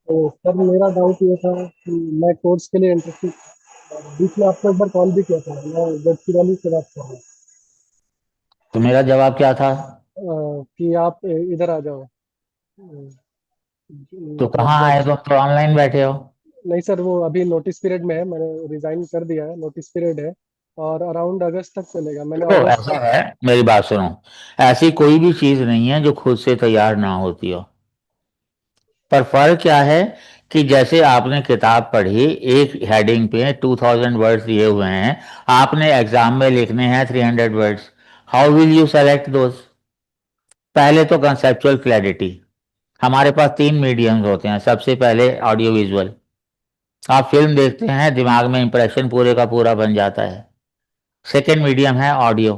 तो सर मेरा डाउट ये था कि मैं कोर्स के लिए इंटरेस्टेड, बीच में आपको एक बार कॉल भी किया था, मैं गढ़चिरौली से बात कर रहा तो मेरा जवाब क्या था? हूँ कि आप इधर आ जाओ। तो मतलब कहाँ आए? तुम तो ऑनलाइन बैठे हो। नहीं सर, वो अभी नोटिस पीरियड में है, मैंने रिजाइन कर दिया है, नोटिस पीरियड है और अराउंड अगस्त तक चलेगा। मैंने देखो अगस्त ऐसा तक। है, मेरी बात सुनो। ऐसी कोई भी चीज नहीं है जो खुद से तैयार ना होती हो। पर फर्क क्या है कि जैसे आपने किताब पढ़ी, एक हेडिंग पे 2000 वर्ड्स दिए हुए हैं, आपने एग्जाम में लिखने हैं 300 words. How will you select those? पहले तो कंसेप्चुअल क्लैरिटी। हमारे पास 3 मीडियम्स होते हैं। सबसे पहले ऑडियो विजुअल। आप फिल्म देखते हैं, दिमाग में इंप्रेशन पूरे का पूरा बन जाता है। सेकेंड मीडियम है ऑडियो।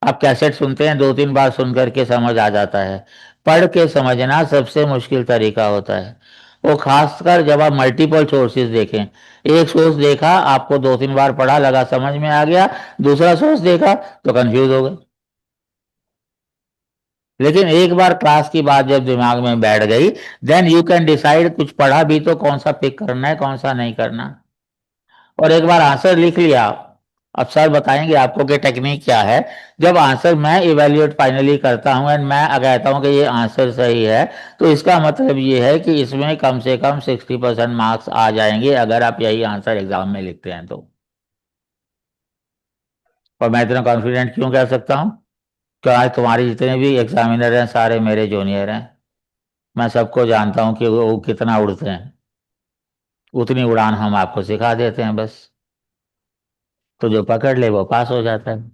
आप कैसेट सुनते हैं, 2 3 बार सुन करके समझ आ जाता है। पढ़ के समझना सबसे मुश्किल तरीका होता है, वो खासकर जब आप मल्टीपल सोर्सेज देखें। एक सोर्स देखा, आपको 2-3 बार पढ़ा, लगा समझ में आ गया, दूसरा सोर्स देखा तो कंफ्यूज हो गए। लेकिन एक बार क्लास की बात जब दिमाग में बैठ गई, देन यू कैन डिसाइड, कुछ पढ़ा भी तो कौन सा पिक करना है कौन सा नहीं करना। और एक बार आंसर लिख लिया, अब सर बताएंगे आपको कि टेक्निक क्या है। जब आंसर मैं इवेल्युएट फाइनली करता हूं एंड मैं कहता हूं कि ये आंसर सही है, तो इसका मतलब ये है कि इसमें कम से कम 60% मार्क्स आ जाएंगे अगर आप यही आंसर एग्जाम में लिखते हैं तो। और मैं इतना कॉन्फिडेंट क्यों कह सकता हूं? क्या तुम्हारे जितने भी एग्जामिनर हैं सारे मेरे जूनियर हैं, मैं सबको जानता हूं कि वो कितना उड़ते हैं, उतनी उड़ान हम आपको सिखा देते हैं बस। तो जो पकड़ ले वो पास हो जाता है।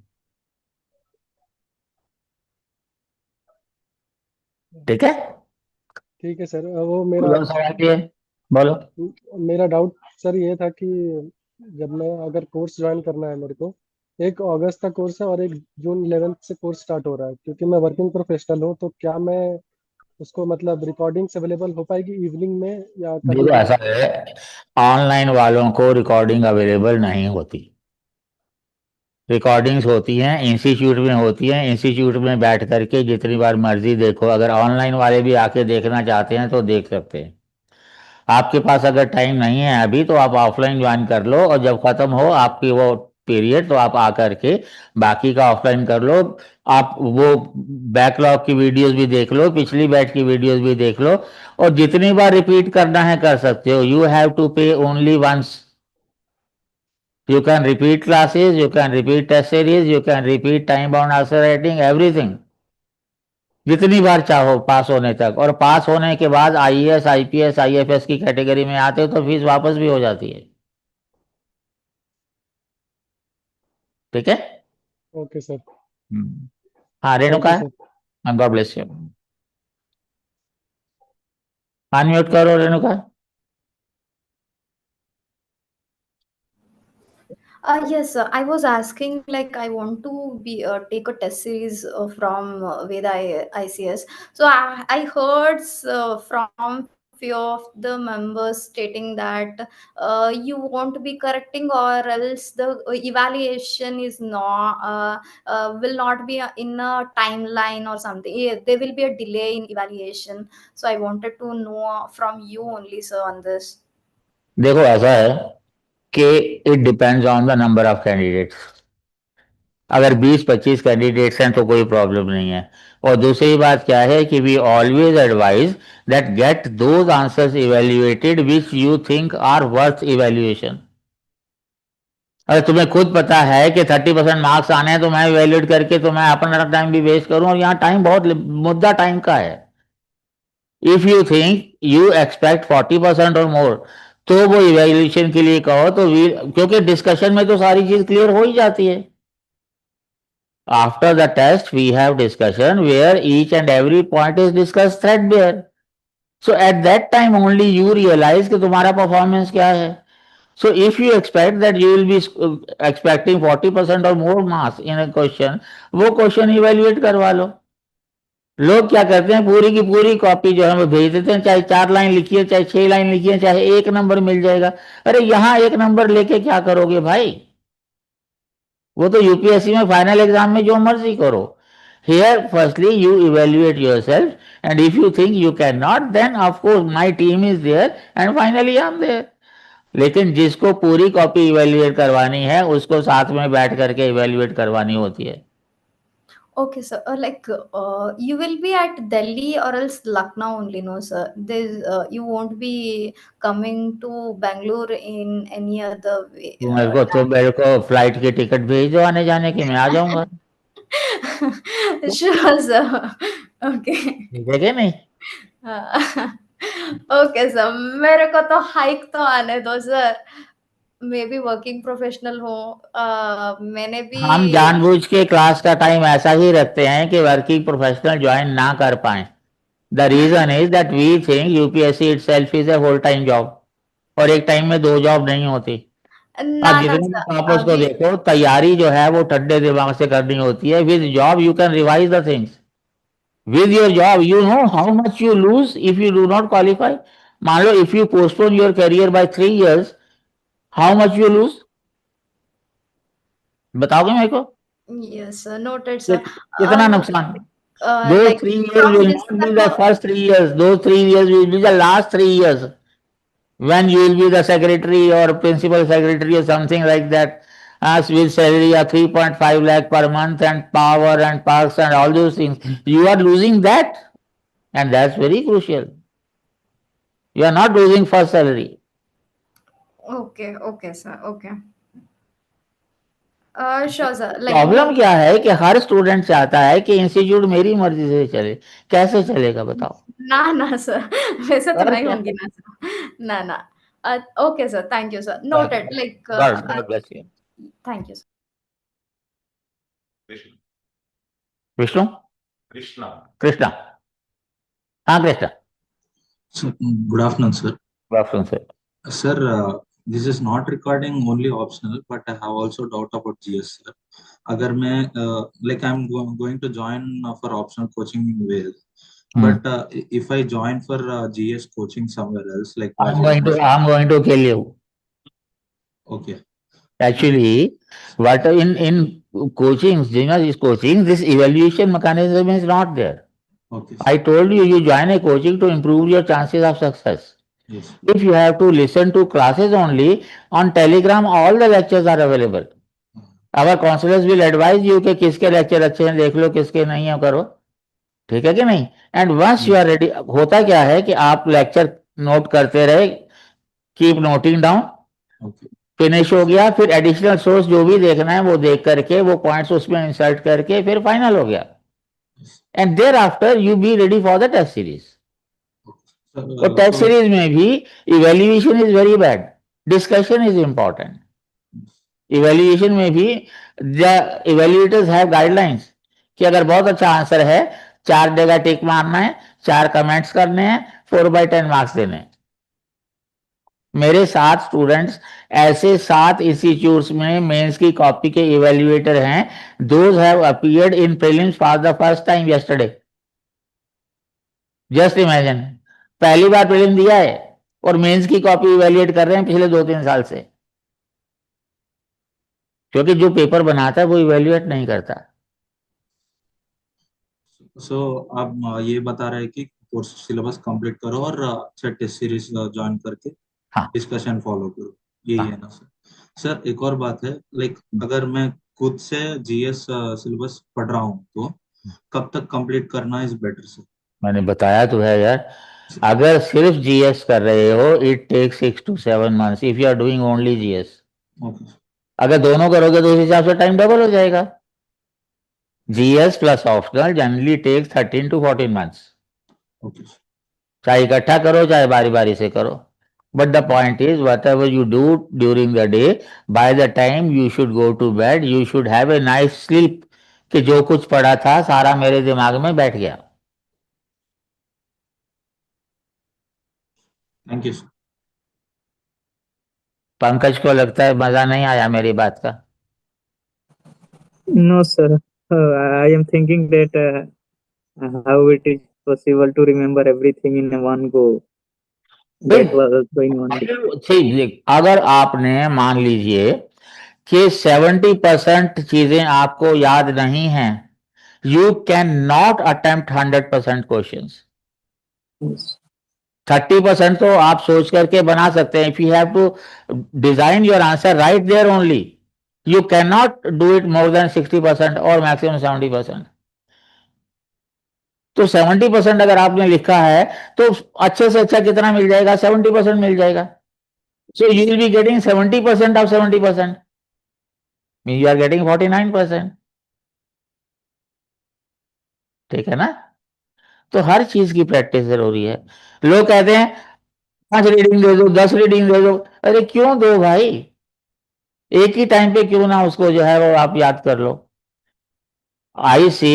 ठीक है। ठीक है सर। वो मेरा बोलो सवाल किए, बोलो। मेरा डाउट सर ये था कि जब मैं अगर कोर्स ज्वाइन करना है मेरे को, 1 अगस्त का कोर्स है और 1 जून 11th से कोर्स स्टार्ट हो रहा है, क्योंकि मैं वर्किंग प्रोफेशनल हूँ, तो क्या मैं उसको मतलब रिकॉर्डिंग्स अवेलेबल हो पाएगी इवनिंग में या कभी देखो भी? ऐसा है, ऑनलाइन वालों को रिकॉर्डिंग अवेलेबल नहीं होती। रिकॉर्डिंग्स होती हैं इंस्टीट्यूट में, होती हैं इंस्टीट्यूट में बैठ करके जितनी बार मर्जी देखो। अगर ऑनलाइन वाले भी आके देखना चाहते हैं तो देख सकते हैं। आपके पास अगर टाइम नहीं है अभी तो आप ऑफलाइन ज्वाइन कर लो, और जब खत्म हो आपकी वो पीरियड तो आप आकर के बाकी का ऑफलाइन कर लो। आप वो बैकलॉग की वीडियोस भी देख लो, पिछली बैच की वीडियोस भी देख लो, और जितनी बार रिपीट करना है कर सकते हो। You have to pay only once. You can repeat classes, you can repeat test series, you can repeat time bound answer writing, everything. जितनी बार चाहो पास होने तक। और पास होने के बाद आईएएस आईपीएस आईएफएस की कैटेगरी में आते हो तो फीस वापस भी हो जाती है। ठीक है। Okay sir. हाँ थैंक रेणुका यू है। Sir. God bless you. Unmute करो Renuka. Yes, I was asking, like, I want to be take a test series from Veda ICS. So I heard from few of the members stating that you won't be correcting, or else the evaluation is not will not be in a timeline or something. Yeah, there will be a delay in evaluation. So I wanted to know from you only, sir, on this. देखो ऐसा है कि it depends on the number of candidates. अगर 20-25 candidates हैं तो कोई problem नहीं है। और दूसरी बात क्या है कि we always advise that get those answers evaluated which you think are worth evaluation. अगर तुम्हें खुद पता है कि 30% मार्क्स आने हैं तो मैं इवेल्युएट करके तो मैं अपना टाइम भी वेस्ट करूं, और यहाँ टाइम बहुत मुद्दा टाइम का है। If you think you expect 40% और मोर, तो वो इवेल्युएशन के लिए कहो तो क्योंकि डिस्कशन में तो सारी चीज क्लियर हो ही जाती है। After the test, we have discussion where each and every point is discussed threadbare. So at that time only you realize कि तुम्हारा performance क्या है. So if you expect that you will be expecting 40% or more marks in a question, वो question evaluate करवा लो। लोग क्या करते हैं, पूरी की पूरी कॉपी जो है वो भेज देते हैं, चाहे 4 लाइन लिखिए चाहे 6 लाइन लिखिए, चाहे 1 नंबर मिल जाएगा। अरे यहाँ 1 नंबर लेके क्या करोगे भाई? वो तो यूपीएससी में फाइनल एग्जाम में जो मर्जी करो। Here firstly you evaluate yourself, and if you think you can not, then of course my team is there and finally I am there. लेकिन जिसको पूरी कॉपी इवेल्युएट करवानी है उसको साथ में बैठ करके इवेल्युएट करवानी होती है। Okay, sir. You will be at Delhi or else Lucknow only, no, sir. You won't be coming to Bangalore in any other way. तो मेरे को फ्लाइट की टिकट भेज दो आने जाने की, मैं आ जाऊंगा। Sure, sir. Okay. ठीक है कि नहीं? ओके सर, मेरे को तो हाइक तो आने दो सर। मैं भी वर्किंग प्रोफेशनल हूँ। मैंने भी हम जानबूझ के क्लास का टाइम ऐसा ही रखते हैं कि वर्किंग प्रोफेशनल ज्वाइन ना कर पाए। The reason is that we think UPSC itself is a whole time job, और एक टाइम में 2 जॉब नहीं होती। ना अब ना जितने सर, आप उसको अभी देखो, तैयारी जो है वो ठंडे दिमाग से करनी होती है। With job you can revise the things. with your job, you know how much you lose if you do not qualify. मान लो if you postpone your career by 3 years, how much you lose? बताओगे मेरे को? Yes, sir. Noted, sir. कितना नुकसान? Those Like 3 years from will this not be the type first 3 years. Those 3 years will be the last 3 years when you will be the secretary or principal secretary or something like that, as with salary of 3.5 lakh per month and power and perks and all those things. You are losing that, and that's very crucial. You are not losing first salary. okay, okay, sir. Okay. Sure, sir. Like problem क्या है कि हर student चाहता है कि institute मेरी मर्जी से चले. कैसे चलेगा बताओ? ना सर, वैसे तो और नहीं क्या? होंगी ना सर. ना. Okay, sir. Thank you, sir. Noted. Like God bless you. thank you, sir. Vishnu? Krishna. हाँ Krishna. So, good afternoon, sir. Good afternoon, sir. Sir, this is not regarding only optional, but I have also doubt about GS, sir. अगर मैं like I'm going to join for optional coaching in Wales, but if I join for GS coaching somewhere else, like I'm going to kill you. Okay. Actually, what in coaching, is coaching, this evaluation mechanism is not there. Okay. I told you, you join a coaching to improve your chances of success. Yes. If you have to listen to classes only, on Telegram, all the lectures are available. Our counselors will advise you कि किसके lecture अच्छे हैं देख लो, किसके नहीं है करो. ठीक है कि नहीं? And once you are ready, होता क्या है कि आप lecture note करते रहे, keep noting down. Okay. Finish हो गया, फिर एडिशनल सोर्स जो भी देखना है वो देख करके वो पॉइंट्स उसमें इंसर्ट करके फिर फाइनल हो गया. And thereafter you be ready for the test series. और टेस्ट सीरीज में भी evaluation is very bad, discussion is important. Evaluation में भी द इवेल्युएटर्स हैव गाइडलाइंस कि अगर बहुत अच्छा आंसर है 4 जगह टिक मारना है, 4 कमेंट्स करने हैं, 4/10 मार्क्स देने हैं. मेरे 7 स्टूडेंट्स ऐसे 7 इंस्टीट्यूट्स में मेंस की कॉपी के इवेल्युएटर हैं. Those have appeared in prelims for the first time yesterday. Just imagine, पहली बार प्रीलिम दिया है और मेंस की कॉपी इवेल्युएट कर रहे हैं पिछले 2-3 साल से. क्योंकि जो पेपर बनाता है वो इवेल्युएट नहीं करता. So आप ये बता रहे हैं कि कोर्स सिलेबस कंप्लीट करो और अच्छा टेस्ट सीरीज ज्वाइन करके डिस्कशन फॉलो करो, यही है ना सर? सर एक और बात है, लाइक अगर मैं खुद से जीएस सिलेबस पढ़ रहा हूँ तो कब तक कंप्लीट करना इज बेटर सर? मैंने बताया तो है यार, अगर सिर्फ जीएस कर रहे हो it take 6 to 7 months if you are doing only GS. अगर दोनों करोगे तो उस हिसाब से टाइम डबल हो जाएगा. GS plus optional generally takes 13 to 14 months. चाहे इकट्ठा करो चाहे बारी बारी से करो. But the point is, whatever you do during the day, by the time you should go to bed, you should have a nice sleep. कि जो कुछ पढ़ा था सारा मेरे दिमाग में बैठ गया. Thank you. पंकज को लगता है मजा नहीं आया मेरी बात का. No, sir. I am thinking that how it is possible to remember everything in one go. That was also in one day. अगर आपने मान लीजिए कि 70% चीजें आपको याद नहीं हैं, you cannot attempt 100% questions. 30% तो आप सोच करके बना सकते हैं. If you have to design your answer right there only, you cannot do it more than 60% or maximum 70%. तो 70% अगर आपने लिखा है तो अच्छे से अच्छा कितना मिल जाएगा? 70% मिल जाएगा. So you will be getting 70% of 70%. Means you are getting 49%. ठीक है ना? तो हर चीज की प्रैक्टिस जरूरी है. लोग कहते हैं 5 रीडिंग दे दो, 10 रीडिंग दे दो. अरे क्यों दो भाई? एक ही टाइम पे क्यों ना उसको जो है वो आप याद कर लो. आई सी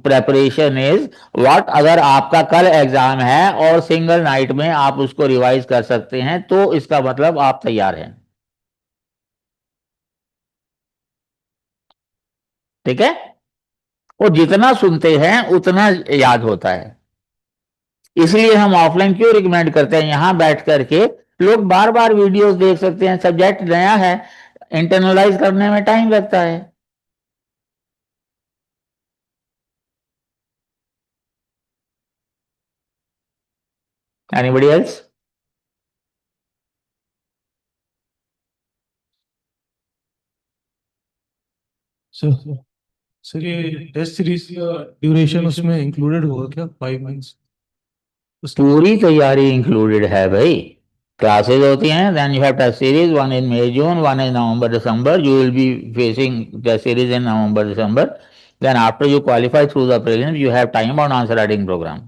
प्रेपरेशन इज व्हाट, अगर आपका कल एग्जाम है और सिंगल नाइट में आप उसको रिवाइज कर सकते हैं तो इसका मतलब आप तैयार हैं. ठीक है? वो जितना सुनते हैं उतना याद होता है। इसलिए हम ऑफलाइन क्यों रिकमेंड करते हैं, यहां बैठ करके लोग बार बार वीडियोस देख सकते हैं, सब्जेक्ट नया है, इंटरनलाइज करने में टाइम लगता है। Anybody else? सर सर ये टेस्ट सीरीज का ड्यूरेशन उसमें इंक्लूडेड होगा क्या, 5 मंथ्स? पूरी तैयारी इंक्लूडेड है भाई। क्लासेस होती हैं, then you have test series, one in May June, one in November December, you will be facing test series in November December, then after you qualify through the prelims you have time bound answer writing program,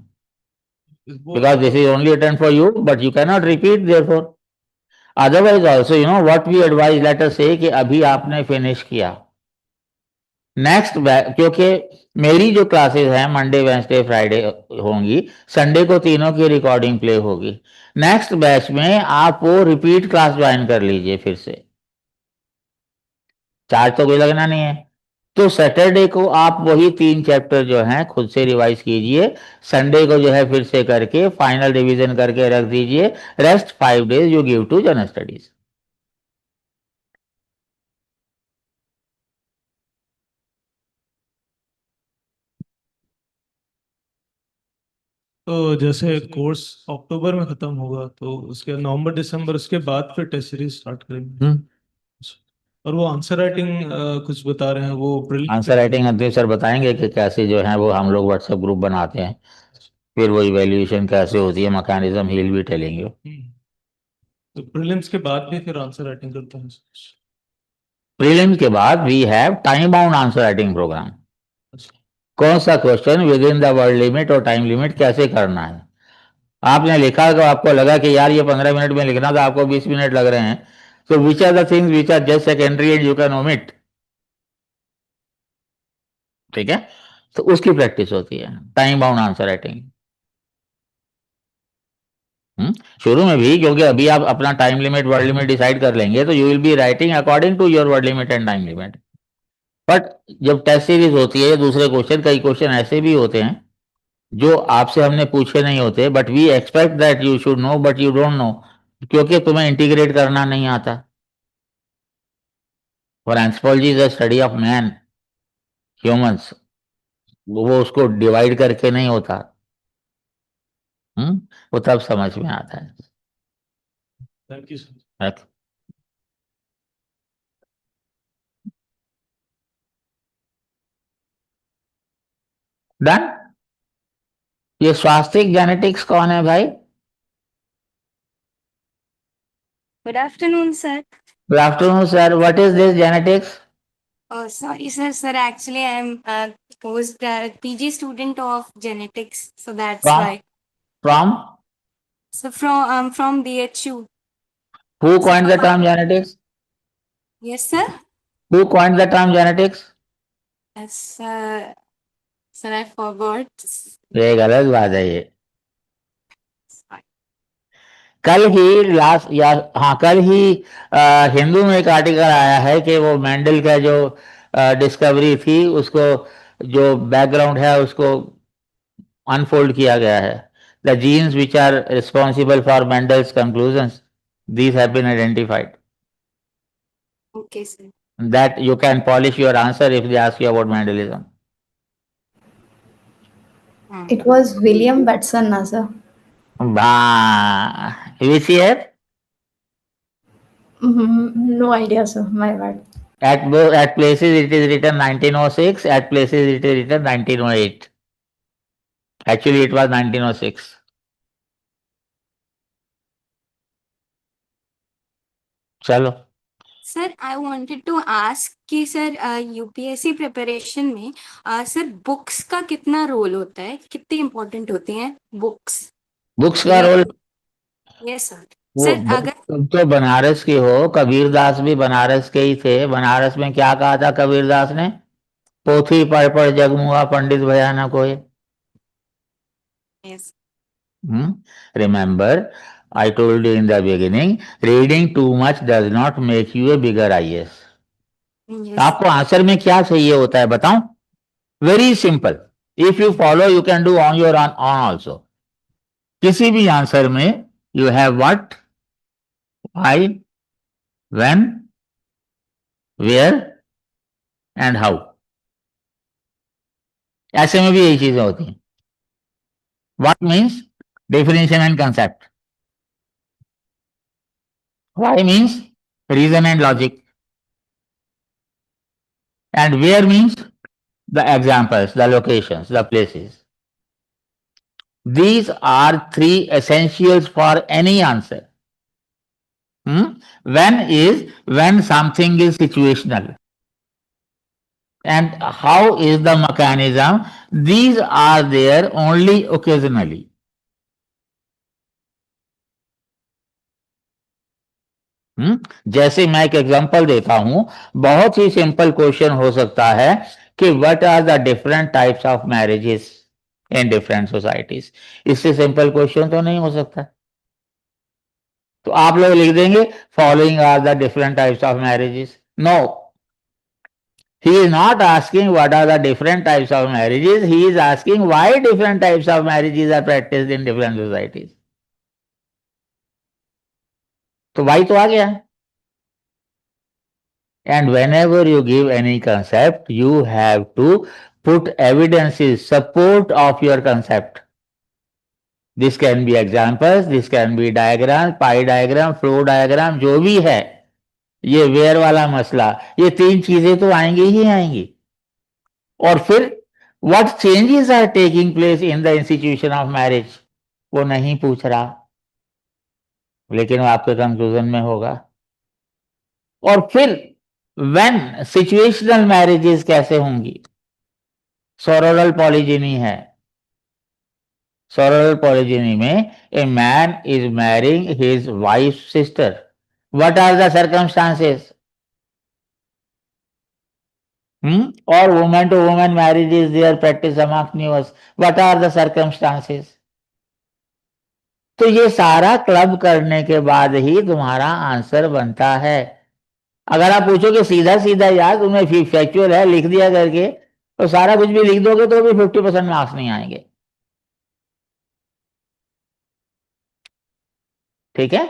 because this is only attempt for you but you cannot repeat therefore. Otherwise also you know what we advise, let us say कि अभी आपने finish किया, next क्योंकि मेरी जो classes हैं Monday Wednesday Friday होंगी, Sunday को तीनों की रिकॉर्डिंग प्ले होगी, नेक्स्ट बैच में आप वो रिपीट क्लास ज्वाइन कर लीजिए फिर से, चार्ज तो कोई लगना नहीं है। तो सैटरडे को आप वही 3 चैप्टर जो हैं खुद से रिवाइज कीजिए, संडे को जो है फिर से करके फाइनल रिवीजन करके रख दीजिए, rest 5 days you give to general studies. तो जैसे कोर्स अक्टूबर में खत्म होगा तो उसके नवंबर दिसंबर उसके बाद फिर टेस्ट सीरीज स्टार्ट करेंगे। और वो आंसर राइटिंग कुछ बता रहे हैं, वो आंसर राइटिंग अंतिम सर बताएंगे कि कैसे जो है वो हम लोग व्हाट्सएप ग्रुप बनाते हैं, फिर वो इवेल्युएशन कैसे होती है, mechanism he will be telling you. तो प्रीलिम्स के बाद भी फिर आंसर राइटिंग करते हैं? प्रीलिम्स के बाद we have time bound answer writing programme. कौन सा question within the word limit और टाइम लिमिट कैसे करना है। आपने लिखा तो आपको लगा कि यार ये 15 मिनट में लिखना था, आपको 20 मिनट लग रहे हैं, तो which are the things which are just secondary and you can omit. ठीक है, तो उसकी प्रैक्टिस होती है टाइम बाउंड आंसर राइटिंग। शुरू में भी, क्योंकि अभी आप अपना time limit word limit decide कर लेंगे तो you will be writing according to your word limit and time limit. But जब टेस्ट सीरीज होती है, दूसरे क्वेश्चन, कई क्वेश्चन ऐसे भी होते हैं जो आपसे हमने पूछे नहीं होते, but we expect that you should know but you don't know, क्योंकि तुम्हें इंटीग्रेट करना नहीं आता। For anthropology is a study of man, humans, वो उसको डिवाइड करके नहीं होता। वो तब समझ में आता है। Thank you sir. डन। ये स्वास्तिक जेनेटिक्स कौन है भाई? Good afternoon, sir. Good afternoon sir, what is this genetics? Oh, sorry, sir. Sir, actually, I'm a post PG student of genetics, so that's from why. From So from BHU. Who coined the term genetics? Yes, sir. Who coined the term genetics? Yes, sir. I forgot. ये गलत बात है ये। कल ही last या हाँ कल ही हिंदू में एक आर्टिकल आया है कि वो मेंडल का जो डिस्कवरी थी उसको, जो बैकग्राउंड है उसको अनफोल्ड किया गया है। The genes which are responsible for Mendel's conclusions, these have been identified. Okay, sir. That you can polish your answer if they ask you about Mendelism. It was William Batson, na, sir. Which year? No idea, sir. My bad. At places it is written 1906, at places it is written 1908. Actually it was 1906. चलो। Sir, I wanted to ask कि sir UPSC preparation में sir books का कितना role होता है, कितनी important होती हैं बुक्स? बुक्स का रोल? Yes sir. वो सर अगर तुम तो बनारस की हो, कबीरदास भी बनारस के ही थे। बनारस में क्या कहा था कबीरदास ने? पोथी पढ़ जगमुआ पंडित भया न कोई। Yes. Remember, I told you in the beginning, reading too much does not make you a bigger IAS. Yes. आपको आंसर में क्या चाहिए होता है बताऊं? Very simple. If you follow, you can do on your own also. किसी भी answer में you have what, why, when, where and how. ऐसे में भी यही चीजें होती हैं. What means definition and concept. Why means reason and logic. And where means the examples, the locations, the places. These are three essentials for any answer. When is when something is situational. And how is the mechanism? These are there only occasionally. जैसे मैं एक example देता हूं, बहुत ही simple question हो सकता है कि what are the different types of marriages in different societies. इससे सिंपल क्वेश्चन तो नहीं हो सकता. तो आप लोग लिख देंगे following are the different types of marriages. No, he is not asking what are the different types of marriages, he is asking why different types of marriages are practiced in different societies. तो why तो आ गया. And whenever you give any concept, you have to put evidences, support of your concept. This can be examples, this can be diagram, pie diagram, flow diagram, जो भी है. ये where वाला मसला, ये तीन चीजें तो आएंगी ही आएंगी. और फिर what changes are taking place in the institution of marriage, वो नहीं पूछ रहा, लेकिन वो आपके कंक्लूजन में होगा. और फिर when situational marriages कैसे होंगी. सोरोरल पॉलीजिनी है. सोरोरल पॉलीजिनी में a man is marrying his wife sister. What are the circumstances. Or woman to woman marriage is there practice among us. What are the circumstances? तो ये सारा क्लब करने के बाद ही तुम्हारा आंसर बनता है. अगर आप पूछो कि सीधा सीधा यार तुम्हें फैक्चुअल है लिख दिया करके, तो सारा कुछ भी लिख दोगे तो भी 50% मार्क्स नहीं आएंगे. ठीक है.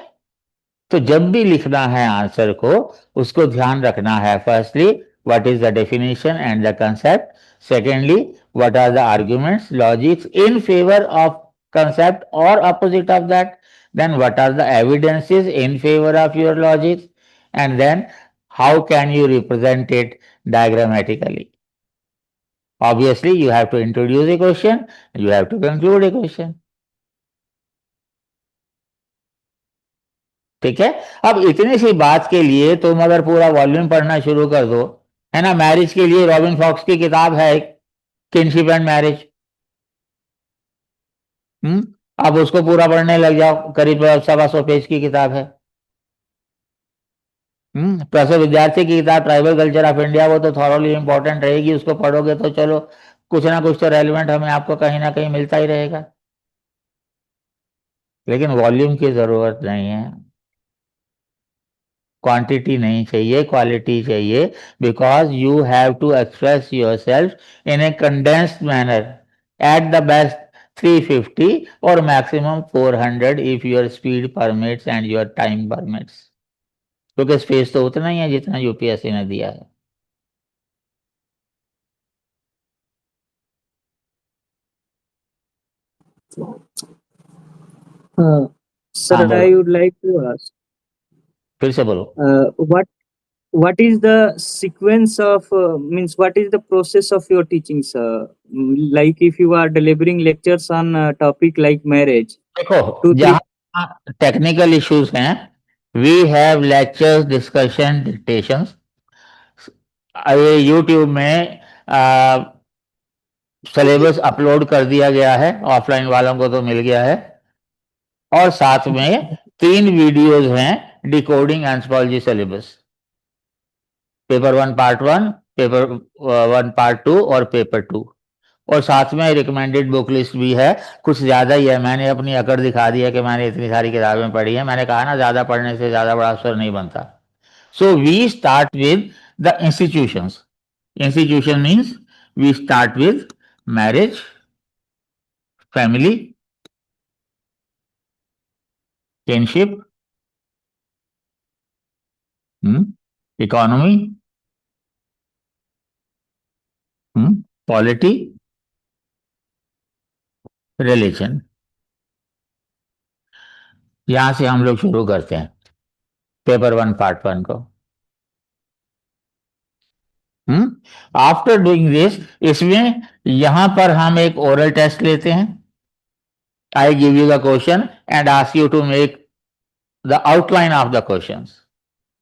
तो जब भी लिखना है आंसर को, उसको ध्यान रखना है. Firstly what is the definition and the concept. Secondly, what are the arguments, logics in favor of concept or opposite of that. Then what are the evidences in favor of your logics, and then how can you represent it diagrammatically. Obviously you have to introduce a question, you have to conclude a question. ठीक है. अब इतनी सी बात के लिए तुम अगर पूरा वॉल्यूम पढ़ना शुरू कर दो, है ना. मैरिज के लिए रॉबिन फॉक्स की किताब है किनशिप एंड मैरिज. अब उसको पूरा पढ़ने लग जाओ, करीब 125 पेज की किताब है. प्रोफेसर विद्यार्थी की किताब ट्राइबल कल्चर ऑफ इंडिया, वो तो थॉरली इंपॉर्टेंट रहेगी. उसको पढ़ोगे तो चलो कुछ ना कुछ तो रेलिवेंट हमें आपको कहीं ना कहीं मिलता ही रहेगा. लेकिन वॉल्यूम की जरूरत नहीं है. क्वांटिटी नहीं चाहिए, क्वालिटी चाहिए. Because you have to express your self in a condensed manner. At the best 350 और maximum 400 if your speed permits and your time permits. क्योंकि स्पेस तो उतना ही है जितना यूपीएससी ने दिया है. Sir, हाँ बोलो. I would like to ask, फिर से बोलो. what is the sequence of means what is the process of your teaching, sir? Like if you are delivering lectures on a topic like marriage, देखो जहाँ technical issues हैं, we have lectures, discussion, dictations. ये YouTube में syllabus upload कर दिया गया है. Offline वालों को तो मिल गया है. और साथ में 3 वीडियोस हैं decoding anthropology syllabus. Paper 1 part 1, paper 1 part 2 और पेपर 2. और साथ में रिकमेंडेड बुक लिस्ट भी है. कुछ ज्यादा ही है. मैंने अपनी अकड़ दिखा दी है कि मैंने इतनी सारी किताबें पढ़ी है. मैंने कहा ना ज्यादा पढ़ने से ज्यादा बड़ा अफसर नहीं बनता. So we start with the institutions. Institution means We start with marriage, family, kinship, economy, polity, religion. यहां से हम लोग शुरू करते हैं पेपर 1 पार्ट 1 को। आफ्टर डूइंग दिस, इसमें यहां पर हम एक ओरल टेस्ट लेते हैं। I give you the question and ask you to make the outline of the questions.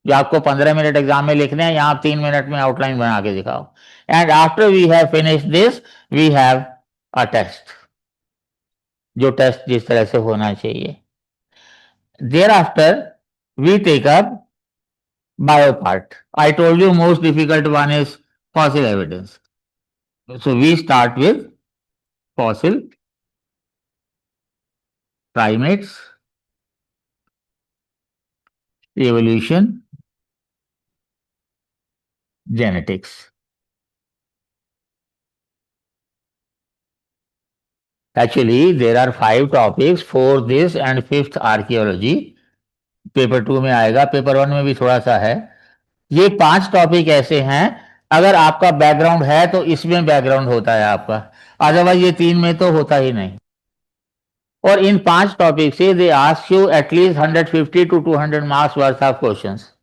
जो आपको 15 मिनट एग्जाम में लिखने हैं, यहां आप 3 मिनट में आउटलाइन बना के दिखाओ। And after we have finish this, we have a test, जो टेस्ट जिस तरह से होना चाहिए। There after we take up bio part. I told you most difficult one is fossil evidence. So we start with fossil, primates, evolution, genetics. Actually, there are 5 topics, 4 this and 5th archaeology. Paper 2 में आएगा, paper 1 में भी थोड़ा सा है। ये 5 topic ऐसे हैं, अगर आपका बैकग्राउंड है तो इसमें बैकग्राउंड होता है आपका, अदरवाइज ये 3 में तो होता ही नहीं। और इन 5 टॉपिक से they ask you at least 150 to 200 marks worth of questions.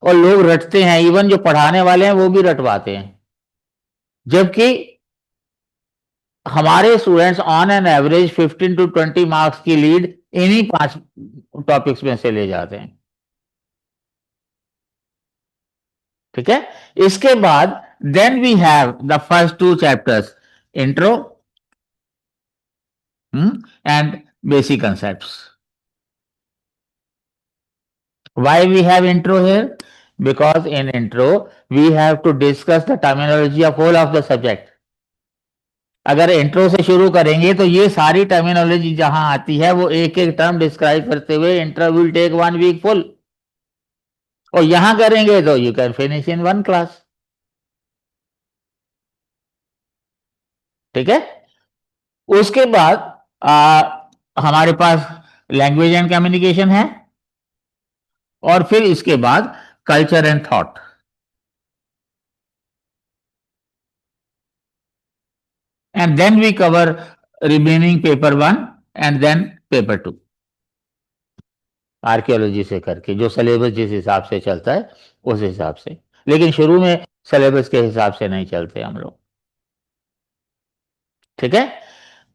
और लोग रटते हैं, इवन जो पढ़ाने वाले हैं वो भी रटवाते हैं, जबकि हमारे students on an average 15 to 20 marks की लीड इन्हीं 5 टॉपिक्स में से ले जाते हैं। ठीक है, इसके बाद then we have the first 2 chapters, intro and basic concepts. Why we have intro here? Because in intro we have to discuss the terminology of whole of the subject. अगर इंट्रो से शुरू करेंगे तो ये सारी टर्मिनोलॉजी जहां आती है वो एक एक टर्म डिस्क्राइब करते हुए intro will take 1 week full, और यहां करेंगे तो you can finish in 1 class. ठीक है, उसके बाद हमारे पास लैंग्वेज एंड कम्युनिकेशन है, और फिर इसके बाद culture and thought. And then we cover remaining paper 1 and then paper 2 archaeology से करके, जो सिलेबस जिस हिसाब से चलता है उस हिसाब से। लेकिन शुरू में सिलेबस के हिसाब से नहीं चलते हम लोग। ठीक है,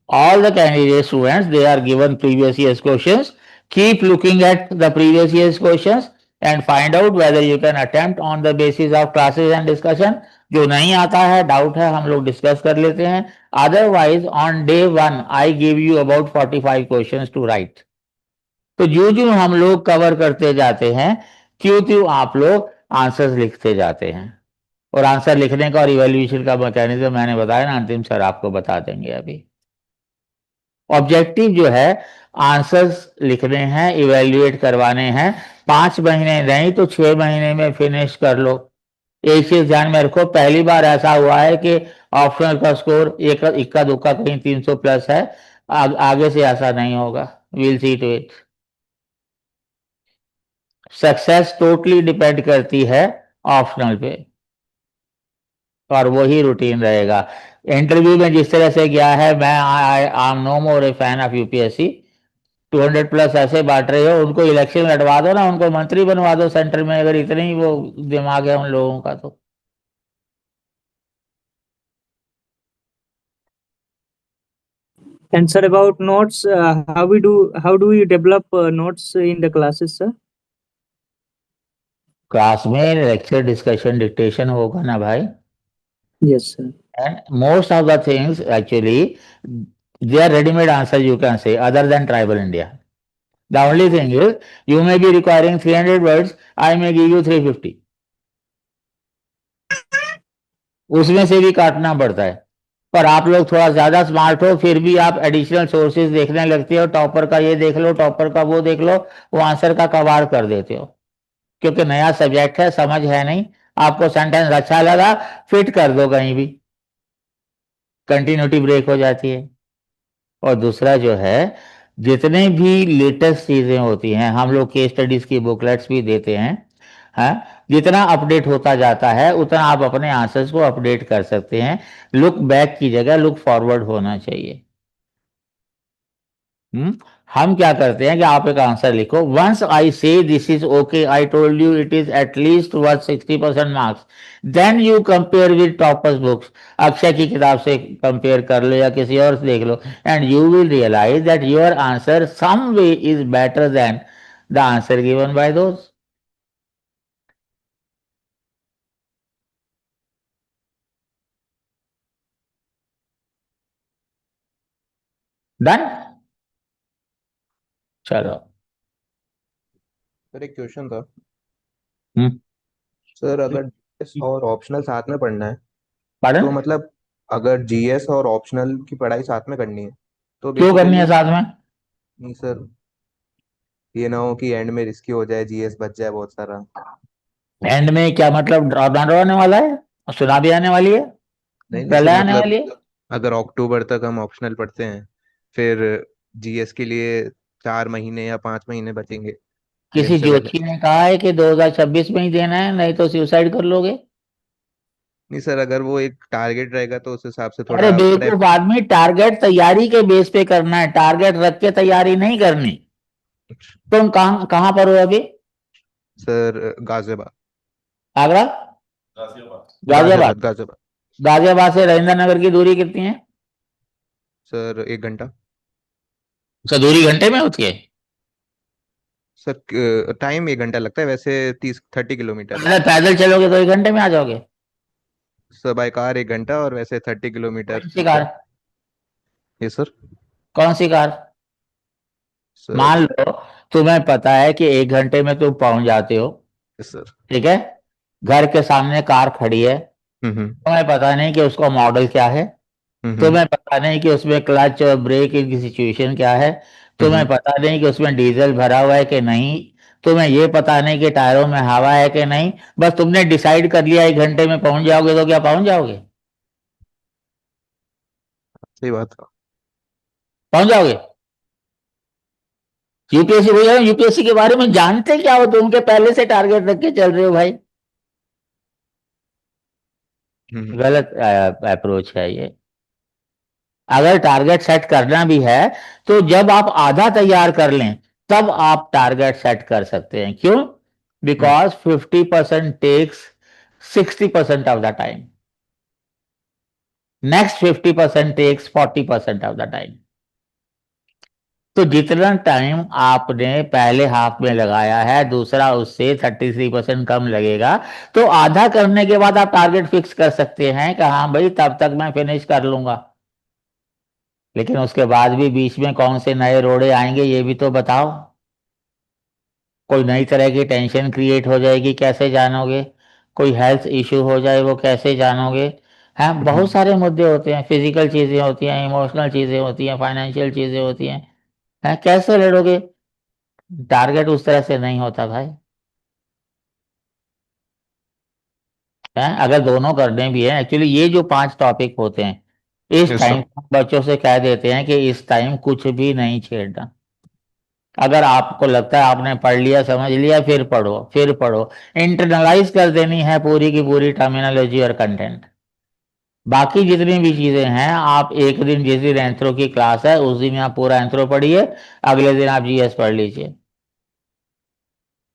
all the candidate students, they are given previous year's questions. Keep looking at the previous year's questions and find out whether you can attempt on the basis of classes and discussion. जो नहीं आता है, doubt है, हम लोग discuss कर लेते हैं। Otherwise on day 1 I give you about 45 questions to write. तो जो जो हम लोग कवर करते जाते हैं, क्यों त्यों आप लोग आंसर्स लिखते जाते हैं। और आंसर लिखने का और इवेल्युएशन का मैकेनिज्म मैंने बताया ना, अंतिम सर आपको बता देंगे। अभी ऑब्जेक्टिव जो है, आंसर्स लिखने हैं, इवेल्युएट करवाने हैं। 5 महीने नहीं तो 6 महीने में फिनिश कर लो। एक चीज ध्यान में रखो, पहली बार ऐसा हुआ है कि ऑप्शनल का स्कोर एक इक्का दुक्का कहीं 300 प्लस है, आगे से ऐसा नहीं होगा। Will see to it. Success totally depend करती है ऑप्शनल पे, और वही रूटीन रहेगा। इंटरव्यू में जिस तरह से गया है, मैं I am no more a fan of UPSC. 200 plus ऐसे बांट रहे हो, उनको इलेक्शन लड़वा दो ना, उनको मंत्री बनवा दो सेंटर में, अगर इतनी ही वो दिमाग है उन लोगों का तो। And sir, about notes, how do we develop notes in the classes, sir? Class में लेक्चर डिस्कशन डिक्टेशन होगा ना भाई। Yes, sir. And most of the things actually they are ready-made answer, you can say, other than tribal India. The only thing is you may be requiring 300 words, I may give you 350. उसमें से भी काटना पड़ता है, पर आप लोग थोड़ा ज्यादा स्मार्ट हो, फिर भी आप एडिशनल सोर्सेज देखने लगते हो। टॉपर का ये देख लो, टॉपर का वो देख लो, वो आंसर का कबाड़ कर देते हो, क्योंकि नया सब्जेक्ट है, समझ है नहीं। आपको सेंटेंस अच्छा लगा, फिट कर दो कहीं भी, कंटिन्यूटी ब्रेक हो जाती है। और दूसरा जो है, जितने भी लेटेस्ट चीजें होती हैं, हम लोग केस स्टडीज की बुकलेट्स भी देते हैं, हाँ, जितना अपडेट होता जाता है उतना आप अपने आंसर्स को अपडेट कर सकते हैं। लुक बैक की जगह लुक फॉरवर्ड होना चाहिए। हम क्या करते हैं कि आप एक आंसर लिखो, once I say this is okay, I told you it is at least worth 60% marks, then you compare with toppers books. Akshay की किताब से कंपेयर कर लो या किसी और से देख लो, and you will realise that your answer some way is better than the answer given by those. Done. चलो। सर एक क्वेश्चन था। हम्म। सर अगर जीएस और ऑप्शनल साथ में पढ़ना है पढ़न तो मतलब अगर जीएस और ऑप्शनल की पढ़ाई साथ में करनी है तो क्यों करनी है बेसिकली साथ में? नहीं सर, ये ना हो कि एंड में रिस्की हो जाए, जीएस बच जाए बहुत सारा। एंड में क्या मतलब, ड्रॉप आने वाला है, सुना भी आने वाली है, नहीं नहीं सर, प्रलय आने मतलब वाली है? अगर अक्टूबर तक हम ऑप्शनल पढ़ते हैं फिर जीएस के लिए 4 महीने या 5 महीने बचेंगे किसी मेंस से पहले। ज्योतिषी ने कहा है कि 2026 में ही देना है, नहीं तो सुसाइड कर लोगे? नहीं सर, अगर वो एक टारगेट रहेगा तो उस हिसाब से अरे थोड़ा प्रेप। बेवकूफ आदमी, टारगेट तैयारी के बेस पे करना है, टारगेट रख के तैयारी नहीं करनी। तुम कहाँ कहाँ पर हो अभी? सर गाजियाबाद। आगरा? गाजियाबाद। गाजियाबाद गाजियाबाद। गाजियाबाद से राजेंद्र नगर की दूरी कितनी है? सर 1 घंटा। अच्छा, दूरी घंटे में होती है? सर टाइम 1 घंटा लगता है, वैसे 30-30 किलोमीटर है। अगर पैदल चलोगे तो 1 घंटे में आ जाओगे। सर बाय कार 1 घंटा और वैसे 30 किलोमीटर कौन सी लगता कार? है। ये सर। कौन सी कार? मान सर। लो तुम्हें पता है कि 1 घंटे में तुम पहुंच जाते हो, यस सर। ठीक है, घर के सामने कार खड़ी है, हम्म। तुम्हें पता नहीं कि उसका मॉडल क्या है, हम्म। तुम्हें पता नहीं कि उसमें क्लच और ब्रेक की सिचुएशन क्या है, तुम्हें हम्म। पता नहीं कि उसमें डीजल भरा हुआ है कि नहीं, तुम्हें ये पता नहीं कि टायरों में हवा है कि नहीं, बस तुमने डिसाइड कर लिया 1 घंटे में पहुंच जाओगे, तो क्या पहुंच जाओगे? सही बात है। पहुंच जाओगे? यूपीएससी भैया, यूपीएससी के बारे में जानते क्या हो तुम, के पहले से टारगेट रख के चल रहे हो भाई? हम्म। गलत अप्रोच है ये। अगर टारगेट सेट करना भी है तो जब आप आधा तैयार कर लें तब आप टारगेट सेट कर सकते हैं। क्यों? हम्म। Because 50% takes 60% of the time, next 50% takes 40% of the time. तो जितना टाइम आपने पहले हाफ में लगाया है, दूसरा उससे 33% कम लगेगा, तो आधा करने के बाद आप टारगेट फिक्स कर सकते हैं कि हाँ भाई तब तक मैं फिनिश कर लूंगा। लेकिन उसके बाद भी बीच में कौन से नए रोड़े आएंगे ये भी तो बताओ। कोई नई तरह की टेंशन क्रिएट हो जाएगी, कैसे जानोगे? कोई हेल्थ इश्यू हो जाए, वो कैसे जानोगे? हाँ, बहुत हम्म। सारे मुद्दे होते हैं, फिजिकल चीजें होती हैं, इमोशनल चीजें होती हैं, फाइनेंशियल चीजें होती हैं। हैं, कैसे लड़ोगे? टारगेट उस तरह से नहीं होता भाई। हैं, अगर दोनों करने भी है, एक्चुअली ये जो 5 टॉपिक होते हैं, इस यस सर। टाइम बच्चों से कह देते हैं कि इस टाइम कुछ भी नहीं छेड़ना। अगर आपको लगता है आपने पढ़ लिया, समझ लिया, फिर पढ़ो, फिर पढ़ो। इंटरनलाइज कर देनी है पूरी की पूरी टर्मिनोलॉजी और कंटेंट। बाकी जितनी भी चीजें हैं, आप एक दिन जिस दिन एंथ्रो की क्लास है उस दिन आप पूरा एंथ्रो पढ़िए, अगले दिन आप जीएस पढ़ लीजिए।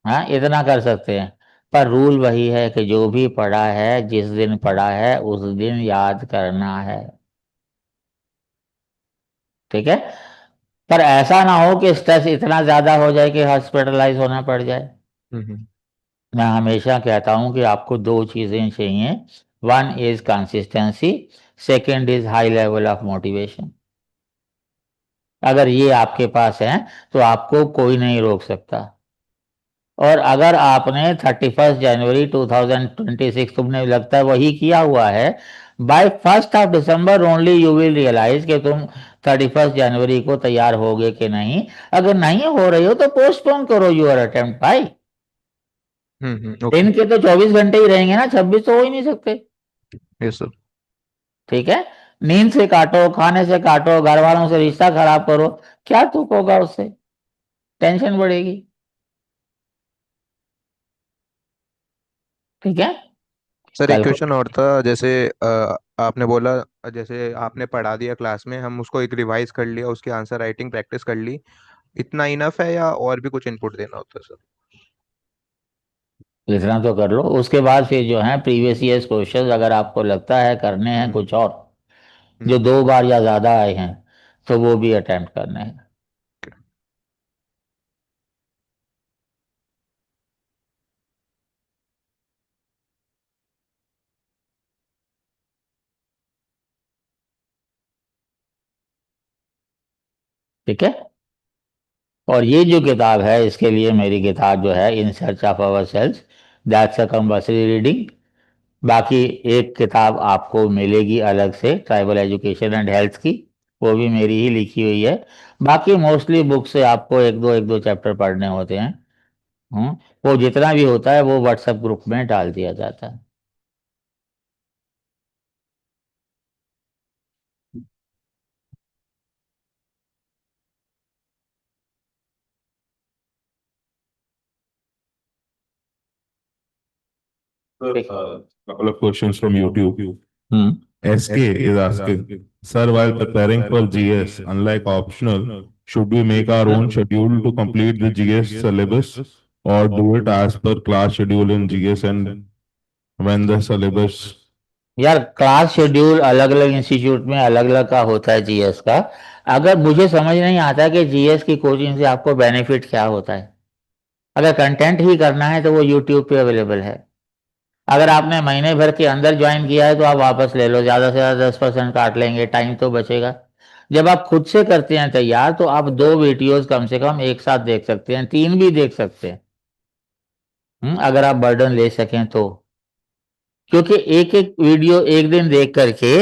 हाँ, इतना कर सकते हैं। पर रूल वही है कि जो भी पढ़ा है, जिस दिन पढ़ा है उस दिन याद करना है। ठीक है? पर ऐसा ना हो कि स्ट्रेस इतना ज्यादा हो जाए कि हॉस्पिटलाइज होना पड़ जाए। हम्म। मैं हमेशा कहता हूं कि आपको दो चीजें चाहिए, one is consistency, second is high level of motivation. अगर ये आपके पास है तो आपको कोई नहीं रोक सकता। और अगर आपने 31 जनवरी 2026 तुमने लगता है वही किया हुआ है, by 1 December only you will realise कि तुम 31 जनवरी को तैयार होगे कि नहीं। अगर नहीं हो रही हो तो पोस्टपोन करो योर अटेम्प्ट भाई। ओके। दिन के तो 24 घंटे ही रहेंगे ना, 26 तो हो ही नहीं सकते। Yes sir. ठीक है? नींद से काटो, खाने से काटो, घर वालों से रिश्ता खराब करो, क्या तुक होगा उससे? टेंशन बढ़ेगी। ठीक है। सर एक कल को क्वेश्चन और था, जैसे आपने बोला, जैसे आपने पढ़ा दिया क्लास में, हम उसको एक रिवाइज कर लिया, उसकी आंसर राइटिंग प्रैक्टिस कर ली, इतना इनफ है या और भी कुछ इनपुट देना होता है सर? इतना तो कर लो, उसके बाद फिर जो है प्रीवियस ईयर्स क्वेश्चंस अगर आपको लगता है करने हैं हम्म। कुछ और, जो हम्म। 2 बार या ज्यादा आए हैं, तो वो भी अटेम्प्ट करने हैं। ठीक है। और ये जो किताब है, इसके लिए मेरी किताब जो है in search of our selves, that's a compulsory reading. बाकी एक किताब आपको मिलेगी अलग से, ट्राइबल एजुकेशन एंड हेल्थ की, वो भी मेरी ही लिखी हुई है। बाकी मोस्टली बुक से आपको एक दो चैप्टर पढ़ने होते हैं। हम्म, वो जितना भी होता है वो व्हाट्सएप ग्रुप में डाल दिया जाता है। Sir, couple of questions from YouTube. Hmm SK is asking, Sir, while preparing for GS, unlike optional, should we make our own schedule to complete the GS syllabus or do it as per class schedule in GS and when the syllabus? यार, class schedule अलग अलग institute में अलग अलग का होता है GS का। अगर मुझे समझ नहीं आता कि जीएस की कोचिंग से आपको बेनिफिट क्या होता है। अगर कंटेंट ही करना है तो वो यूट्यूब पे अवेलेबल है। अगर आपने महीने भर के अंदर ज्वाइन किया है तो आप वापस ले लो, ज़्यादा से ज़्यादा 10% काट लेंगे, टाइम तो बचेगा। जब आप खुद से करते हैं तैयार, तो आप 2 वीडियोस कम से कम एक साथ देख सकते हैं, 3 भी देख सकते हैं। अगर आप बर्डन ले सकें तो। क्योंकि एक एक वीडियो एक दिन देख करके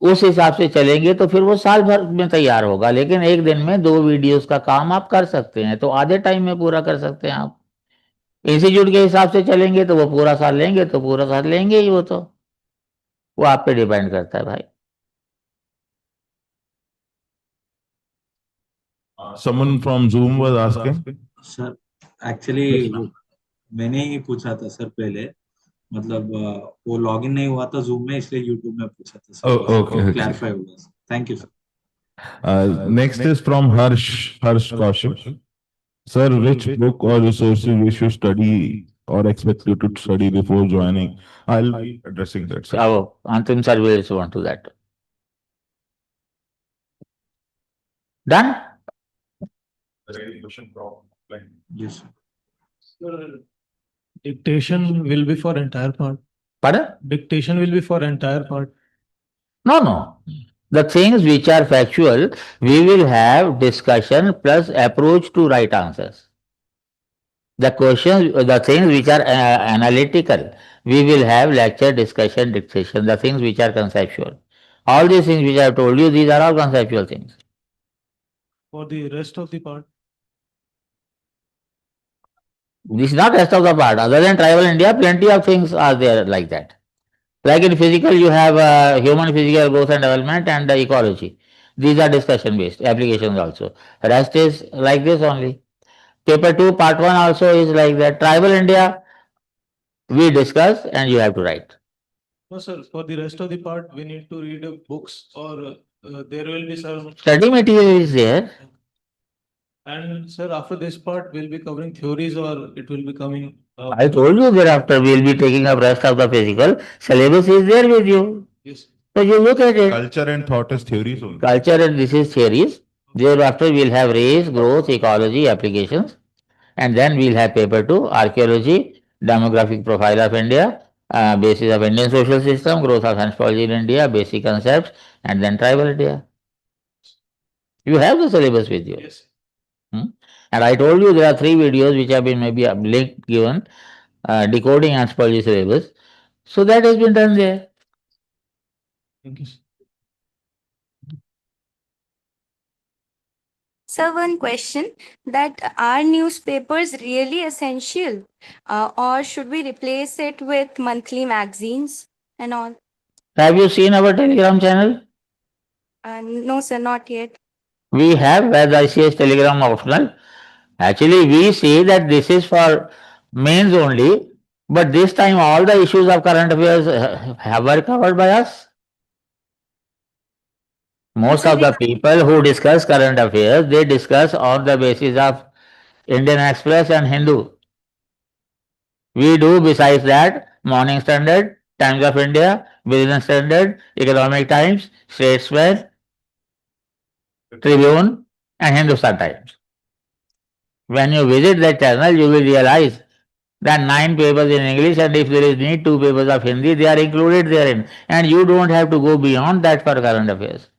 उस हिसाब से चलेंगे तो फिर वो साल भर में तैयार होगा, लेकिन एक दिन में 2 वीडियोस का काम आप कर सकते हैं, तो आधे टाइम में पूरा कर सकते हैं आप। इंस्टीट्यूट के हिसाब से चलेंगे तो वो पूरा साल लेंगे, तो पूरा साल लेंगे ही, वो आप पे डिपेंड करता है भाई। Someone from Zoom was asking. Sir actually मैंने ही पूछा था सर पहले, मतलब वो लॉगिन नहीं हुआ था जूम में, इसलिए यूट्यूब में पूछा था sir, Oh, okay, okay. Clarify होगा sir. Thank you sir. Next is from Harsh Kaushik. Sir, which book or resources we should study or expect you to study before joining? I'll be addressing that, sir. Oh, Antim sir will respond to that. Done? Yes, Sir, dictation will be for entire part. Pardon? Dictation will be for entire part. No. The things which are factual, we will have discussion plus approach to right answers. The questions, the things which are analytical, we will have lecture, discussion, dictation. The things which are conceptual. All these things which I have told you, these are all conceptual things. For the rest of the part, This is not rest of the part. Other than tribal India, plenty of things are there like that. Like in physical, you have human physical growth and development and ecology. These are discussion based applications also. Rest is like this only. Paper 2, part 1 also is like that. Tribal India, we discuss and you have to write. no sir, for the rest of the part, we need to read books or there will be some Study material is there. And sir, after this part, we'll be covering theories or it will be coming. I told you thereafter we will be taking up rest of the physical. Syllabus is there with you. Yes. So you look at it. Culture and thought is theories only. Culture and this is theories. Thereafter we'll have race, growth, ecology, applications. And then we'll have paper 2, archaeology, demographic profile of India, basis of Indian social system, growth of anthropology in India, basic concepts, and then tribal India. You have the syllabus with you. Yes. And I told you there are 3 videos which have been maybe linked given, decoding anthropology syllabus. So that has been done there. Thank you. So one question, that are newspapers really essential, or should we replace it with monthly magazines and all? Have you seen our Telegram channel? No, sir, not yet. We have Vaids ICS Telegram optional. Actually, we say that this is for mains only, but this time all the issues of current affairs were covered by us. Most Sir, of the people who discuss current affairs, they discuss on the basis of Indian Express and Hindu. We do besides that Morning Standard, Times of India, Business Standard, Economic Times, Statesman, Tribune, and Hindustan Times. When you visit that channel, you will realize that 9 papers in English, and if there is need 2 papers of Hindi, they are included therein, and you don't have to go beyond that for current affairs.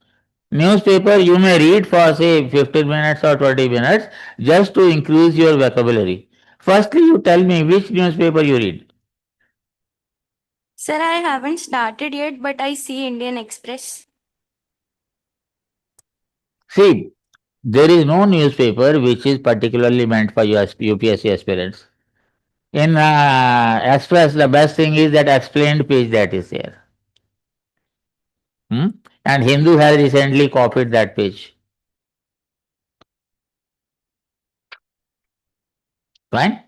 Newspaper you may read for say 15 minutes or 20 minutes just to increase your vocabulary. Firstly, you tell me which newspaper you read. sir, I haven't started yet, but I see Indian Express. See, there is no newspaper which is particularly meant for UPSC aspirants. In Express, the best thing is that explained page that is there. And Hindu has recently copied that page. Fine?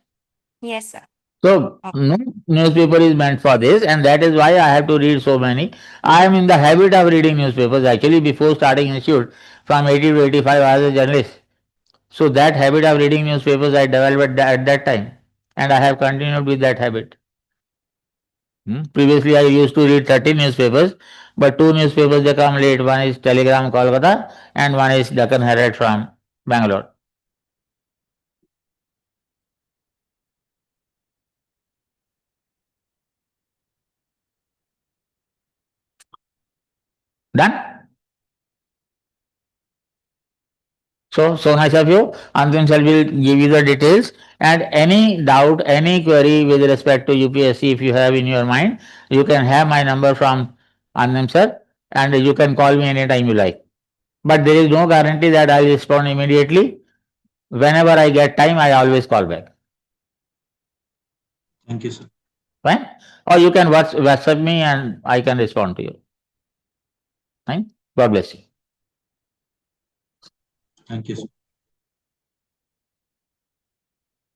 Yes, sir. So, no newspaper is meant for this, and that is why I have to read so many. I am in the habit of reading newspapers. Actually, before starting institute, from 80 to 85, I was a journalist. So, that habit of reading newspapers I developed at that time, and I have continued with that habit. Previously, I used to read 30 newspapers, but 2 newspapers they come late. One is Telegram Kolkata, and one is Deccan Herald from Bangalore. Done? So nice of you. Antim sir will give you the details, and any doubt, any query with respect to UPSC if you have in your mind, you can have my number from Antim sir, and you can call me anytime you like. But there is no guarantee that I will respond immediately. Whenever I get time, I always call back. Thank you, sir. Fine? Or you can WhatsApp me and I can respond to you. Fine? God bless you. Thank you, sir.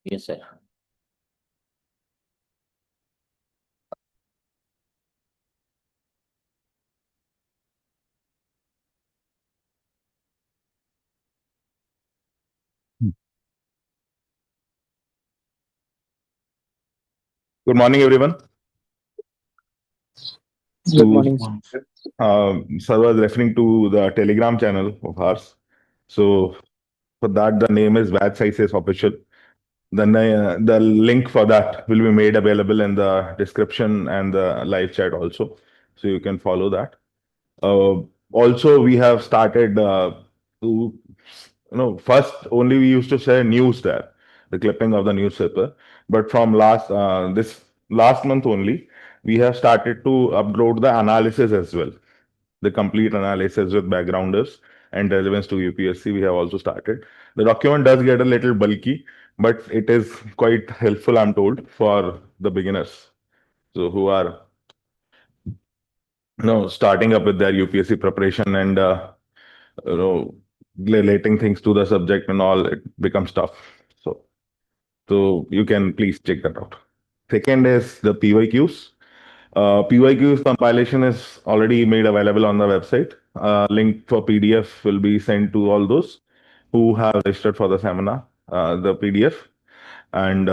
Yes, sir. Good morning, everyone. Good morning. Sir was referring to the Telegram channel of ours. So for that, the name is Vaids ICS Official. The link for that will be made available in the description and the live chat also. So you can follow that. Also, we have started first only we used to share news there, the clipping of the newspaper. But from this last month only, we have started to upload the analysis as well, the complete analysis with backgrounders and relevance to UPSC. We have also started. The document does get a little bulky, but it is quite helpful, I'm told, for the beginners. So who are starting up with their UPSC preparation and relating things to the subject and all, it becomes tough. So you can please check that out. Second is the PYQs. PYQs compilation is already made available on the website. Link for PDF will be sent to all those who have registered for the seminar, the PDF. And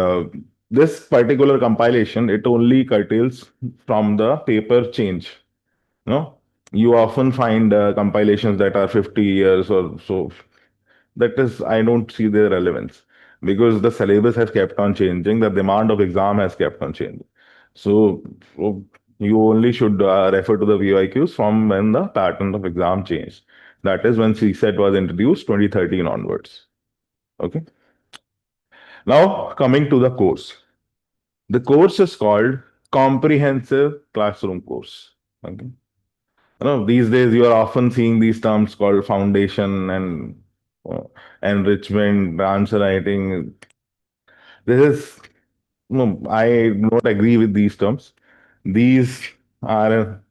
this particular compilation, it only curtails from the paper change. You often find compilations that are 50 years or so. That is, I don't see their relevance because the syllabus has kept on changing, the demand of exam has kept on changing. So you only should refer to the VIQs from when the pattern of exam changed. That is when CSET was introduced 2013 onwards. Okay. Now coming to the course. The course is called Comprehensive Classroom Course. Okay. These days you are often seeing these terms called foundation and enrichment, answer writing. This is no, I don't agree with these terms. These are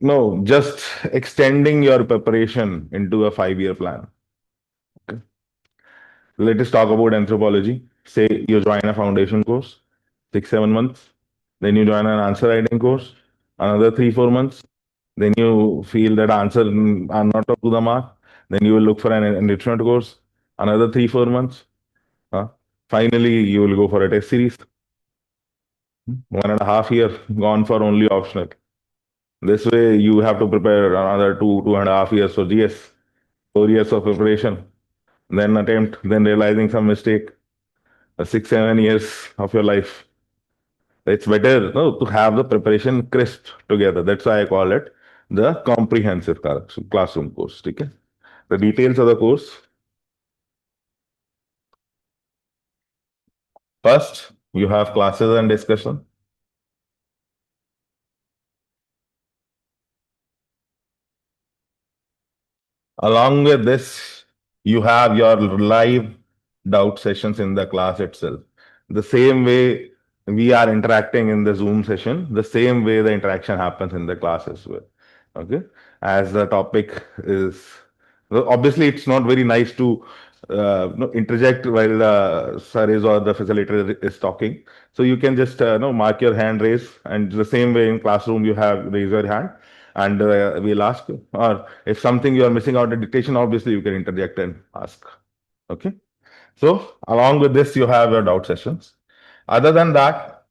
No, just extending your preparation into a 5-year plan. Okay. Let us talk about anthropology. Say you join a foundation course, 6-7 months. Then you join an answer writing course, another 3-4 months. Then you feel that answer are not up to the mark. Then you will look for an enrichment course, another 3-4 months. Finally, you will go for a test series. 1.5 year gone for only optional. This way, you have to prepare another 2.5 years for GS, 4 years of preparation, then attempt, then realizing some mistake, 6-7 years of your life. It's better to have the preparation crisp together. That's why I call it the comprehensive classroom course. Okay? The details of the course. First, you have classes and discussion. Along with this, you have your live doubt sessions in the class itself. The same way we are interacting in the Zoom session, the same way the interaction happens in the class as well. Okay. As the topic is, obviously, it's not very nice to interject while the sir is or the facilitator is talking. So you can just mark your hand raise, and the same way in classroom you have raise your hand, and we'll ask you. Or if something you are missing out in dictation, obviously you can interject and ask. Okay. So along with this, you have your doubt sessions. Other than that,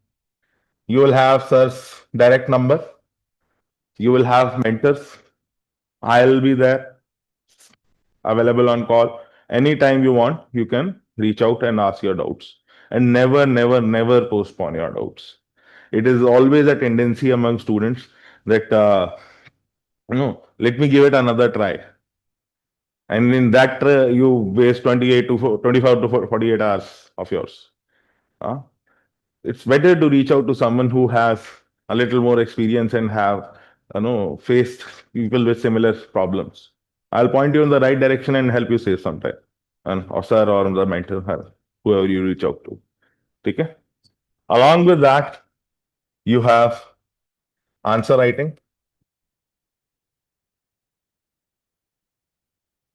you will have sir's direct number. You will have mentors. I'll be there, available on call. Anytime you want, you can reach out and ask your doubts. And never, never, never postpone your doubts. It is always a tendency among students that, let me give it another try. And in that, you waste 25 to 48 hours of yours. It's better to reach out to someone who has a little more experience and have faced people with similar problems. I'll point you in the right direction and help you save some time. And or sir or the mentor, whoever you reach out to. Okay. Along with that, you have answer writing.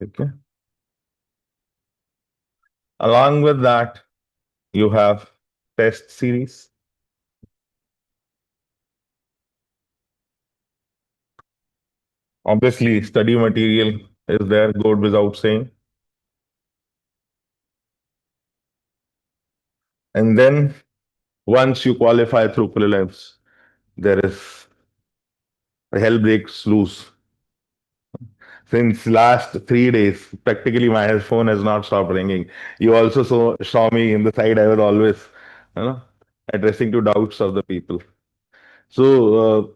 Okay. Along with that, you have test series. Obviously, study material is there, goes without saying. And then once you qualify through prelims, there is hell breaks loose. Since last 3 days, practically my phone has not stopped ringing. You also saw me in the side. I was always, addressing to doubts of the people. So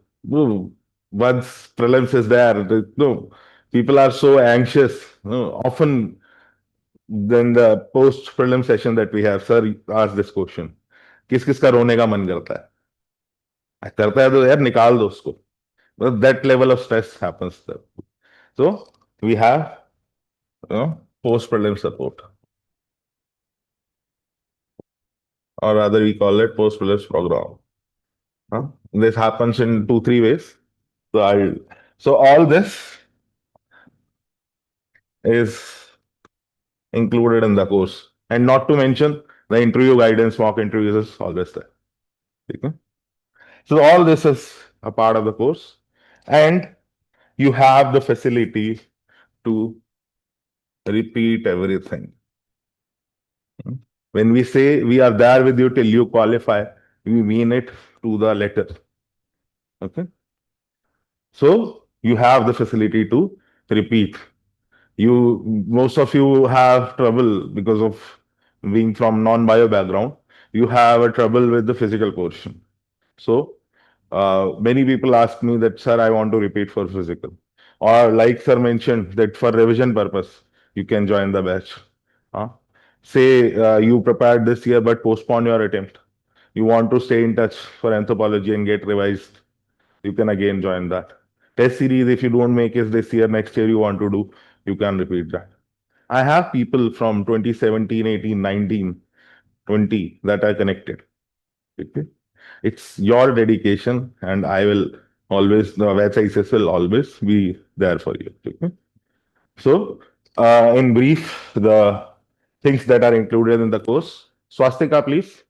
once prelims is there, people are so anxious. Often, then the post prelim session that we have, sir ask this question: किस किस का रोने का मन करता है? करता है तो यार निकाल दो उसको. That level of stress happens there. So we have post prelim support, or rather we call it post prelims program. This happens in 2-3 ways. So all this is included in the course, and not to mention the interview guidance, mock interviews is always there. Okay? So all this is a part of the course, and you have the facility to repeat everything. When we say we are there with you till you qualify, we mean it to the letter. Okay. So you have the facility to repeat. Most of you have trouble because of being from non-bio background. You have a trouble with the physical portion. So many people ask me that, sir, I want to repeat for physical. Or like sir mentioned, that for revision purpose, you can join the batch. Say you prepared this year but postpone your attempt. You want to stay in touch for anthropology and get revised, you can again join that. Test series, if you don't make it this year, next year you want to do, you can repeat that. I have people from 2017, 18, 19, 20 that are connected. Okay? It's your dedication, and I will Always, the Vaids ICS will always be there for you. Okay? So, in brief, the things that are included in the course. Swastika, please.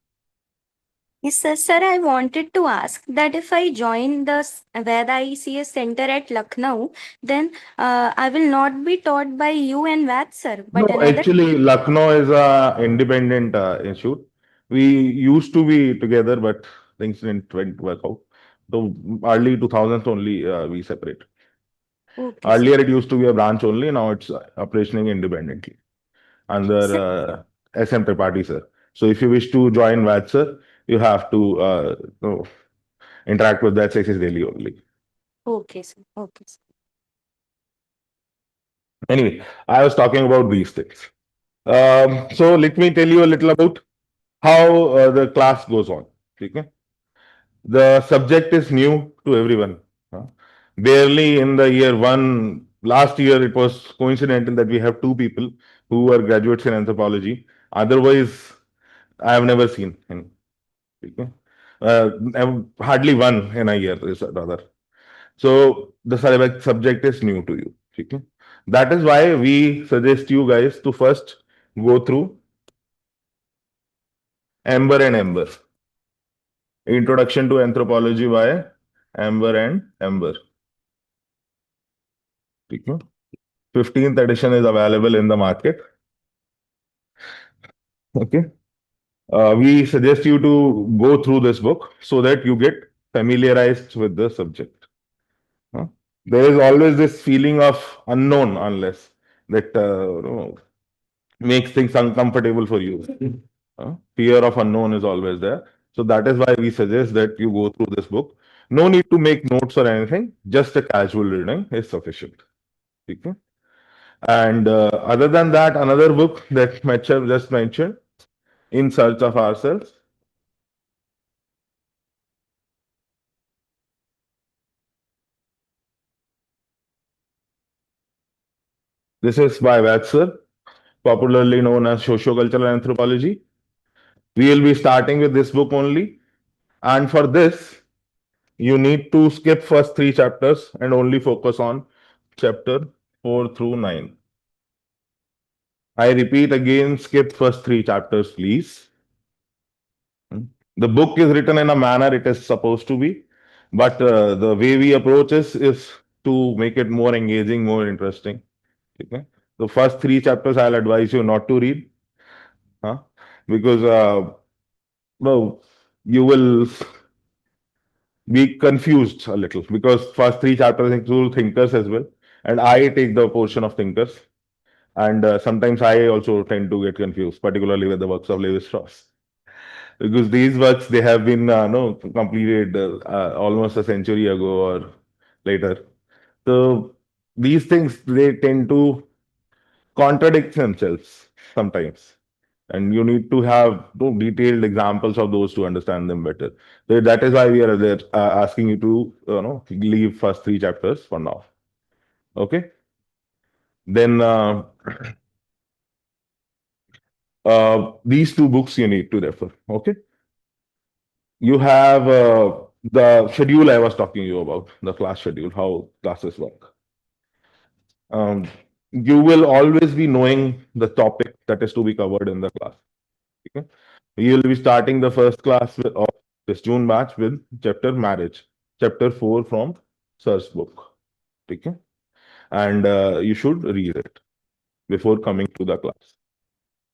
Yes, sir. Sir, I wanted to ask that if I join the Vaids ICS center at Lucknow, then I will not be taught by you and Vaids, sir, No, but another. actually, Lucknow is a independent institute. We used to be together, but things didn't work out. So early 2000s only we separate. Okay, sir. Earlier it used to be a branch only. Now it's operating independently under Sir, SM Tripathi, sir. So if you wish to join VAT, sir, you have to interact with that sexes daily only. okay, sir. Okay, sir. Anyway, I was talking about these things. So let me tell you a little about how the class goes on. Okay? The subject is new to everyone. Barely in the year one, last year it was coincidental that we have two people who were graduates in anthropology. Otherwise, I have never seen him. Okay? Hardly one in a year, is rather. So the subject is new to you. Okay? That is why we suggest you guys to first go through Amber and Ember. Introduction to Anthropology by Amber and Ember. Okay? 15th edition is available in the market. Okay. We suggest you to go through this book so that you get familiarized with the subject. There is always this feeling of unknown unless that makes things uncomfortable for you. Fear of unknown is always there. So that is why we suggest that you go through this book. No need to make notes or anything. Just a casual reading is sufficient. Okay. And other than that, another book that Metcher just mentioned, In Search of Ourselves. This is by Watson, popularly known as Sociocultural Anthropology. We will be starting with this book only. And for this, you need to skip first three chapters and only focus on chapter 4 through 9. I repeat again, skip first three chapters, please. The book is written in a manner it is supposed to be, but the way we approach is to make it more engaging, more interesting. Okay? The first three chapters I'll advise you not to read, because well, you will be confused a little because first three chapters include thinkers as well, and I take the portion of thinkers, and sometimes I also tend to get confused, particularly with the works of Lewis Strauss, because these works they have been no completed almost a century ago or later. So these things they tend to contradict themselves sometimes, and you need to have detailed examples of those to understand them better. So that is why we are there, asking you to leave first three chapters for now. Okay. Then these two books you need to refer. Okay. You have the schedule I was talking to you about, the class schedule, how classes work. You will always be knowing the topic that is to be covered in the class. Okay? You will be starting the first class of this June batch with chapter marriage, chapter 4 from Sir's book. Okay? And you should read it before coming to the class.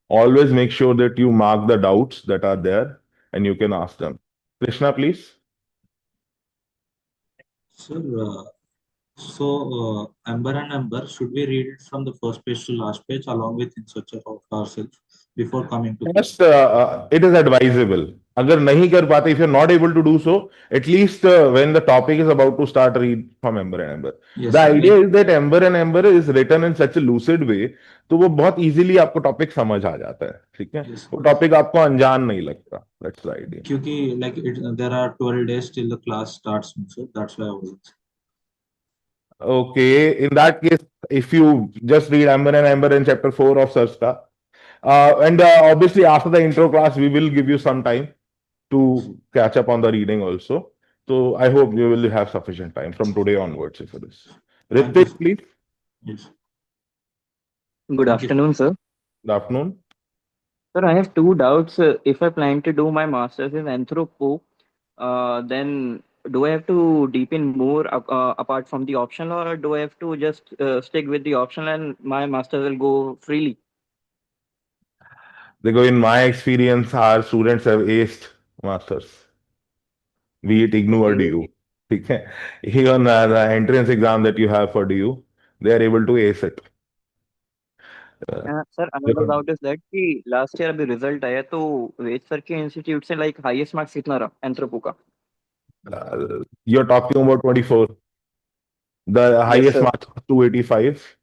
Always make sure that you mark the doubts that are there and you can ask them. Krishna, please. Sir, Amber and Amber, should we read it from the first page to last page along with In Search of Ourselves before coming to Yes, it is advisable. अगर नहीं कर पाते, if you're not able to do so, at least when the topic is about to start, read from Ember and Ember. Yes, The sir. idea is that Ember and Ember is written in such a lucid way, तो वो बहुत easily आपको topic समझ आ जाता है, ठीक है? Yes. वो topic आपको अनजान नहीं लगता. That's the idea. क्योंकि like there are 12 days till the class starts, so that's why I was. Okay, in that case, if you just read Amber and Amber in chapter 4 of Sarsta, and obviously after the intro class, we will give you some time to catch up on the reading also. So I hope you will have sufficient time from today onwards for this. Thank you, Ritik, sir. please. Yes. Good Thank you. afternoon, sir. Good afternoon. Sir, I have two doubts. If I plan to do my master's in Anthropo, then do I have to deepen more apart from the optional, or do I have to just stick with the optional and my master's will go freely? Because in my experience, our students have aced masters, be it IGNU or Okay. DU. Okay. Even the entrance exam that you have for DU, they are able to ace it. Sir another doubt is that कि last year अभी result आया तो वेद sir के institute से like highest marks कितना रहा anthropo का? You're talking about 24. The Yes, highest sir. marks was 285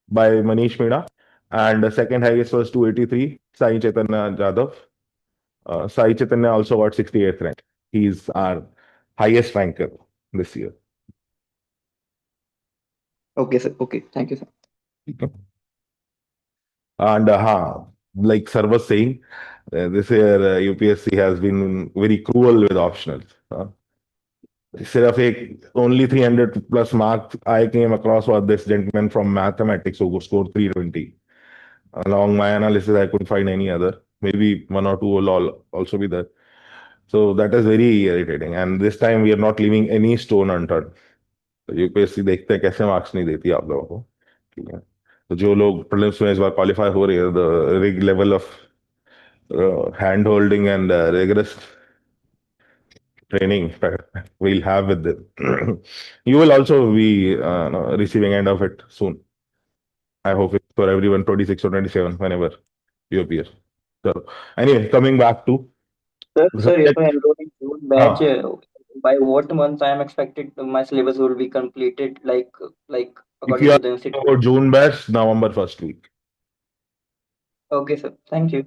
by Manish Meena, and the second highest was 283, Sai Chaitanya Jadhav. Sai Chaitanya also got 68th rank. He's our highest ranker this year. Okay, sir. Okay, thank you, sir. And like sir was saying, this year UPSC has been very cruel with optionals. सिर्फ एक only 300 plus marks I came across was this gentleman from mathematics who scored 320. Along my analysis, I couldn't find any other. Maybe one or two will also be there. So that is very irritating. And this time we are not leaving any stone unturned. तो UPSC देखते हैं कैसे marks नहीं देती आप लोगों को, ठीक है? तो जो लोग प्रीलिम्स में इस बार क्वालिफाई हो रही है, the level of hand holding and rigorous training we'll have with them. You will also be receiving end of it soon. I hope it's for everyone 26 or 27 whenever you appear. So anyway, coming back to Sir, the sir, if subject. I enroll in June batch, by what month I am expected my syllabus will be completed, like If according you to are the institute? about June batch, November first week. Okay, sir. Thank you.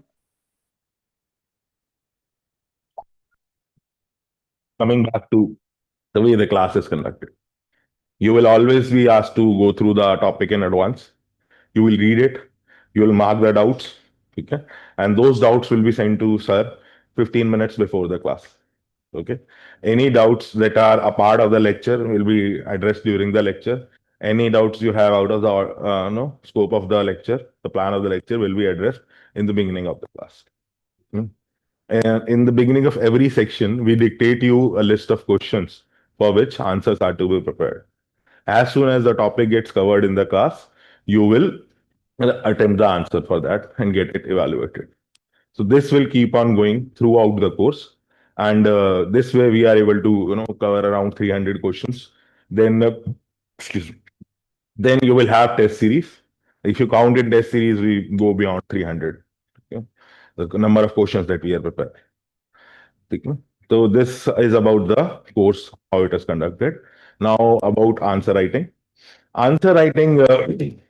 Coming back to the way the class is conducted. You will always be asked to go through the topic in advance. You will read it. You will mark the doubts. Okay. And those doubts will be sent to sir 15 minutes before the class. Okay. Any doubts that are a part of the lecture will be addressed during the lecture. Any doubts you have out of the no scope of the lecture, the plan of the lecture will be addressed in the beginning of the class. And in the beginning of every section, we dictate you a list of questions for which answers are to be prepared. As soon as the topic gets covered in the class, you will attempt the answer for that and get it evaluated. So this will keep on going throughout the course, and this way we are able to cover around 300 questions. Then excuse me. Then you will have test series. If you count in test series, we go beyond 300. Okay? The number of questions that we are prepared. Okay? So this is about the course, how it is conducted. Now about answer writing. Answer writing,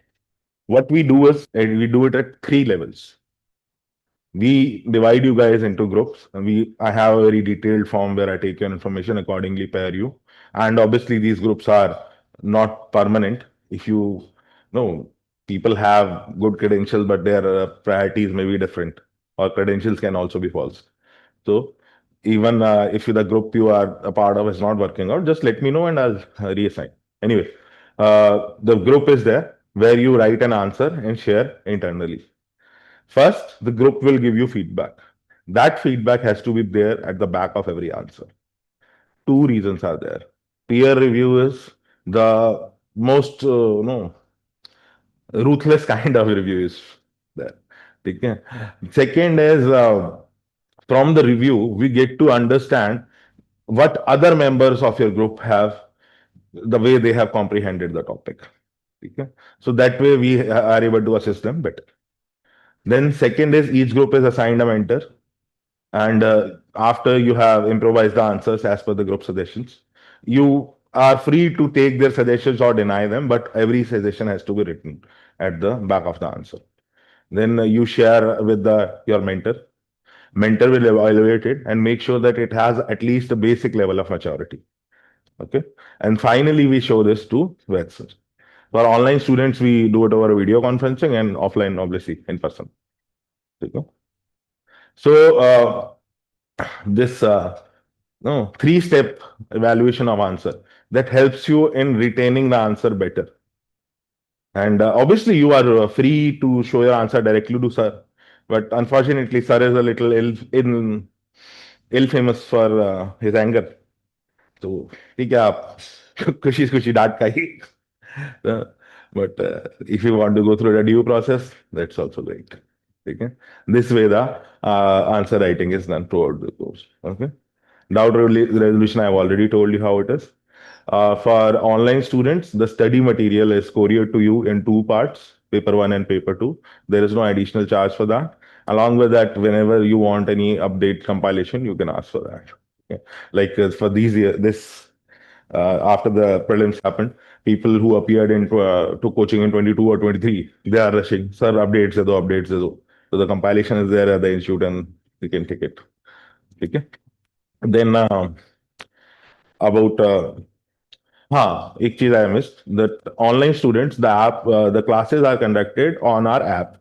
what we do is we do it at 3 levels. We divide you guys into groups. I have a very detailed form where I take your information, accordingly pair you. And obviously these groups are not permanent. If you know, people have good credentials, but their priorities may be different, or credentials can also be false. So even if the group you are a part of is not working out, just let me know and I'll reassign. Anyway, the group is there where you write an answer and share internally. First, the group will give you feedback. That feedback has to be there at the back of every answer. Two reasons are there. Peer review is the most no ruthless kind of review is there. Okay. Second is from the review we get to understand what other members of your group have, the way they have comprehended the topic. Okay. So that way we are able to assist them better. Then second is each group is assigned a mentor, and after you have improvised the answers as per the group suggestions, you are free to take their suggestions or deny them, but every suggestion has to be written at the back of the answer. Then you share with your mentor. Mentor will evaluate it and make sure that it has at least a basic level of maturity. Okay. And finally, we show this to Vaids. For online students, we do it over video conferencing, and offline, obviously, in person. Okay. So this no, three-step evaluation of answer that helps you in retaining the answer better. And obviously, you are free to show your answer directly to sir, but unfortunately, sir is a little ill famous for his anger. तो ठीक है आप खुशी खुशी डांट खाइए but if you want to go through the due process, that's also great. Okay, this way the answer writing is done throughout the course. Okay, resolution I have already told you how it is. For online students, the study material is couriered to you in two parts, paper one and paper two. There is no additional charge for that. Along with that, whenever you want any update compilation, you can ask for that. Okay. Like for these year, this after the prelims happened, people who appeared into to coaching in 22 or 23, they are rushing. Sir, updates, the updates. So the compilation is there at the institute, and you can take it. Okay. Then about एक चीज I missed that online students, the classes are conducted on our app.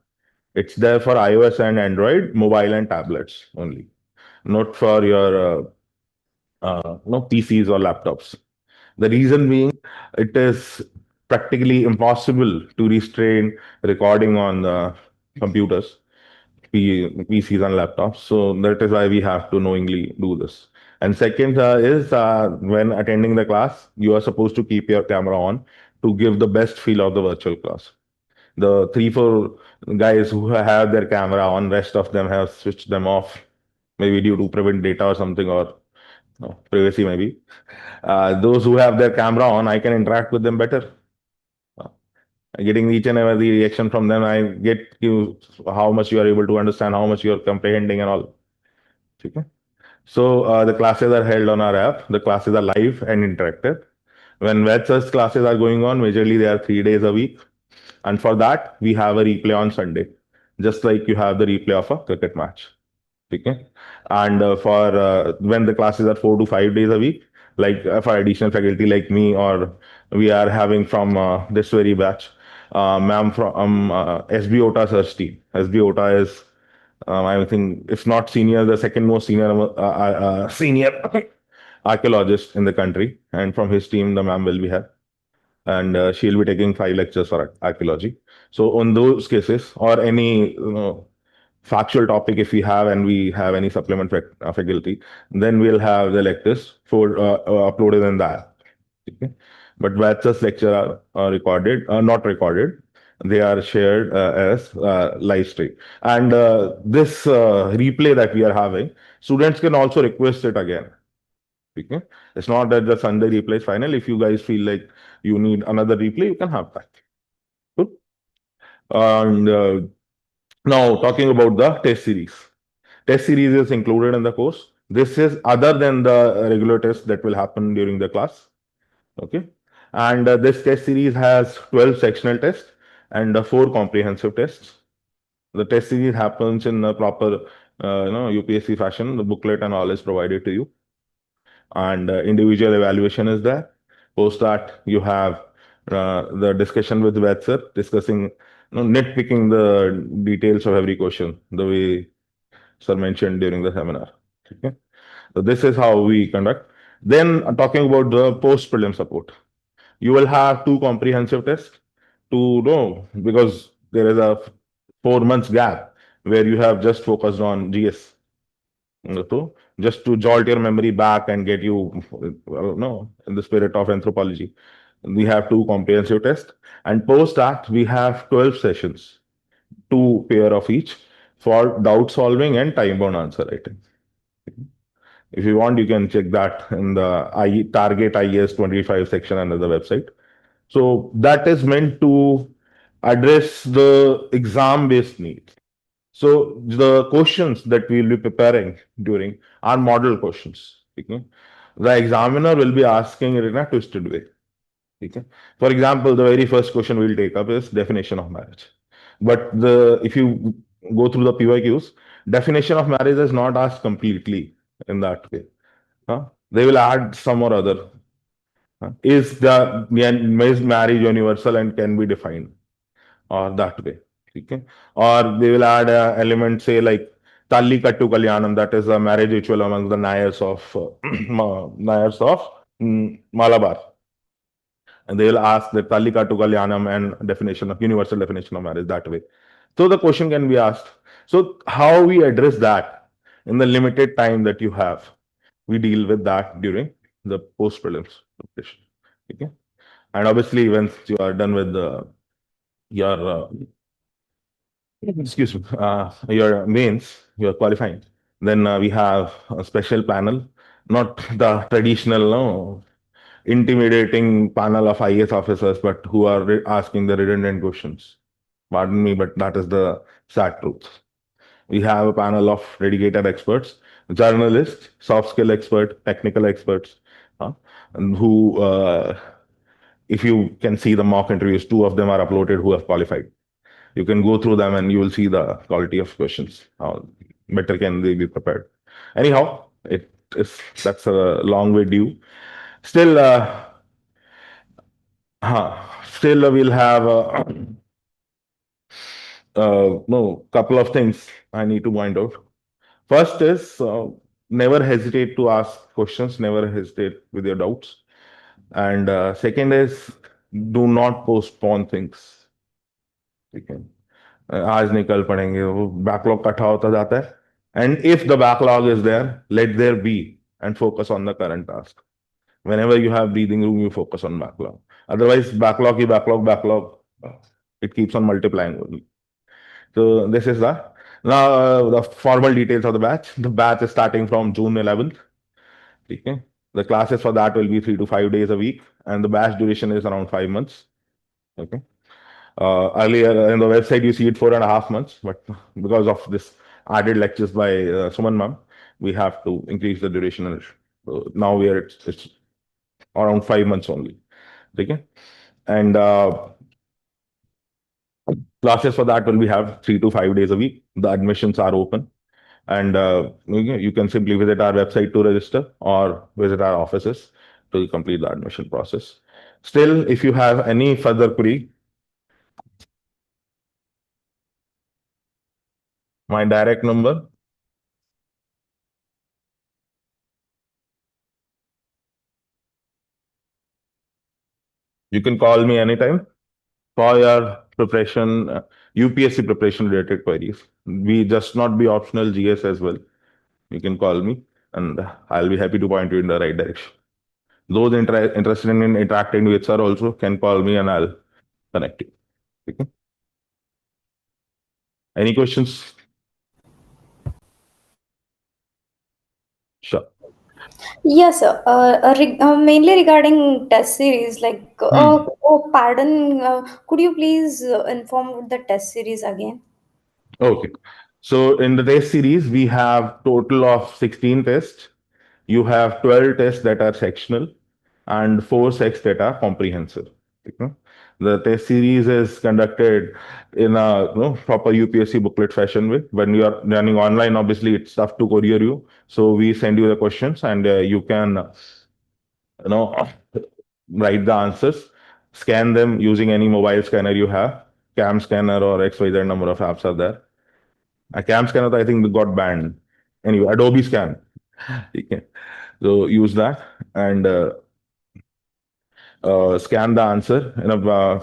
It's there for iOS and Android, mobile and tablets only, not for your no PCs or laptops. The reason being, it is practically impossible to restrain recording on the computers, PCs and laptops. So that is why we have to knowingly do this. And second is when attending the class, you are supposed to keep your camera on to give the best feel of the virtual class. The 3-4 guys who have their camera on, rest of them have switched them off, maybe due to prevent data or something, or no, privacy maybe. Those who have their camera on, I can interact with them better. Getting each and every reaction from them, I get you how much you are able to understand, how much you are comprehending and all. Okay. So the classes are held on our app. The classes are live and interactive. When Vaids classes are going on, majorly they are 3 days a week. And for that, we have a replay on Sunday, just like you have the replay of a cricket match. Okay. And for when the classes are 4 to 5 days a week, like for additional faculty like me, or we are having from this very batch, ma'am from SB OTA search team. SB OTA is, I think, if not senior, the second most senior archaeologist in the country. And from his team, the ma'am will be here, and she'll be taking 5 lectures for archaeology. So on those cases, or any factual topic, if we have, and we have any supplement faculty, then we'll have the lectures for uploaded in the app. Okay? But Vaids lecture are recorded, not recorded. They are shared as live stream. And this replay that we are having, students can also request it again. Okay? It's not that the Sunday replay is final. If you guys feel like you need another replay, you can have that. Good. And now talking about the test series. Test series is included in the course. This is other than the regular test that will happen during the class. Okay. And this test series has 12 sectional tests and 4 comprehensive tests. The test series happens in a proper UPSC fashion. The booklet and all is provided to you. And individual evaluation is there. Post that, you have the discussion with Vaids sir, discussing, nitpicking the details of every question, the way sir mentioned during the seminar. Okay. So this is how we conduct. Then talking about the post prelim support, you will have 2 comprehensive tests to know, because there is a 4 months gap where you have just focused on GS. So just to jolt your memory back and get you, in the spirit of anthropology, we have 2 comprehensive tests, and post that we have 12 sessions, 2 pair of each, for doubt solving and time bound answer writing. If you want, you can check that in the target IES 25 section under the website. So that is meant to address the exam based needs. So the questions that we will be preparing during are model questions. Okay? The examiner will be asking it in a twisted way. Okay? For example, the very first question we'll take up is definition of marriage. But if you go through the PYQs, definition of marriage is not asked completely in that way. They will add some or other. Is marriage universal and can be defined? Or that way. Okay? Or they will add an element, say, like Tallikattu Kalyanam, that is a marriage ritual among the Nayars of Nayars of Malabar. And they will ask the Tallikattu Kalyanam and definition of universal definition of marriage that way. So the question can be asked. So how we address that in the limited time that you have, we deal with that during the post prelims preparation. Okay, and obviously once you are done with your excuse me, your mains, you're qualifying. Then we have a special panel, not the traditional, no, intimidating panel of IAS officers, but who are asking the redundant questions. Pardon me, but that is the sad truth. We have a panel of dedicated experts, journalists, soft skill experts, technical experts, and who, if you can see the mock interviews, 2 of them are uploaded who have qualified. You can go through them and you will see the quality of questions. How better can they be prepared? Anyhow, that's a long way due. Still, we'll have no couple of things I need to point out. First is never hesitate to ask questions. Never hesitate with your doubts. And second is do not postpone things. ठीक है आज नहीं कल पढ़ेंगे वो backlog इकट्ठा होता जाता है and if the backlog is there let there be and focus on the current task whenever you have breathing room you focus on backlog otherwise backlog it keeps on multiplying only. So this is now the formal details of the batch is starting from June 11th. Okay, the classes for that will be 3 to 5 days a week and the batch duration is around 5 months. Okay, earlier in the website, you see it 4.5 months, but because of this added lectures by Suman ma'am, we have to increase the duration. Now it's around 5 months only. Okay, and classes for that will be have 3 to 5 days a week. The admissions are open, and you can simply visit our website to register or visit our offices to complete the admission process. Still, if you have any further query, my direct number you can call me anytime for your preparation, UPSC preparation related queries. We just not be optional GS as well. You can call me and I'll be happy to point you in the right direction. Those interested in interacting with sir also can call me and I'll connect you. Okay. Any questions? Sure. Yes, sir. Mainly regarding test series, like, oh, pardon, could you please inform the test series again? Okay. So in the test series, we have total of 16 tests. You have 12 tests that are sectional and 4 sets that are comprehensive. Okay. The test series is conducted in a proper UPSC booklet fashion way. When you are running online, obviously it's tough to courier you. So we send you the questions and you can write the answers, scan them using any mobile scanner you have. Cam scanner or XYZ number of apps are there. A cam scanner, I think, got banned. Anyway, Adobe Scan. Okay. So use that and scan the answer and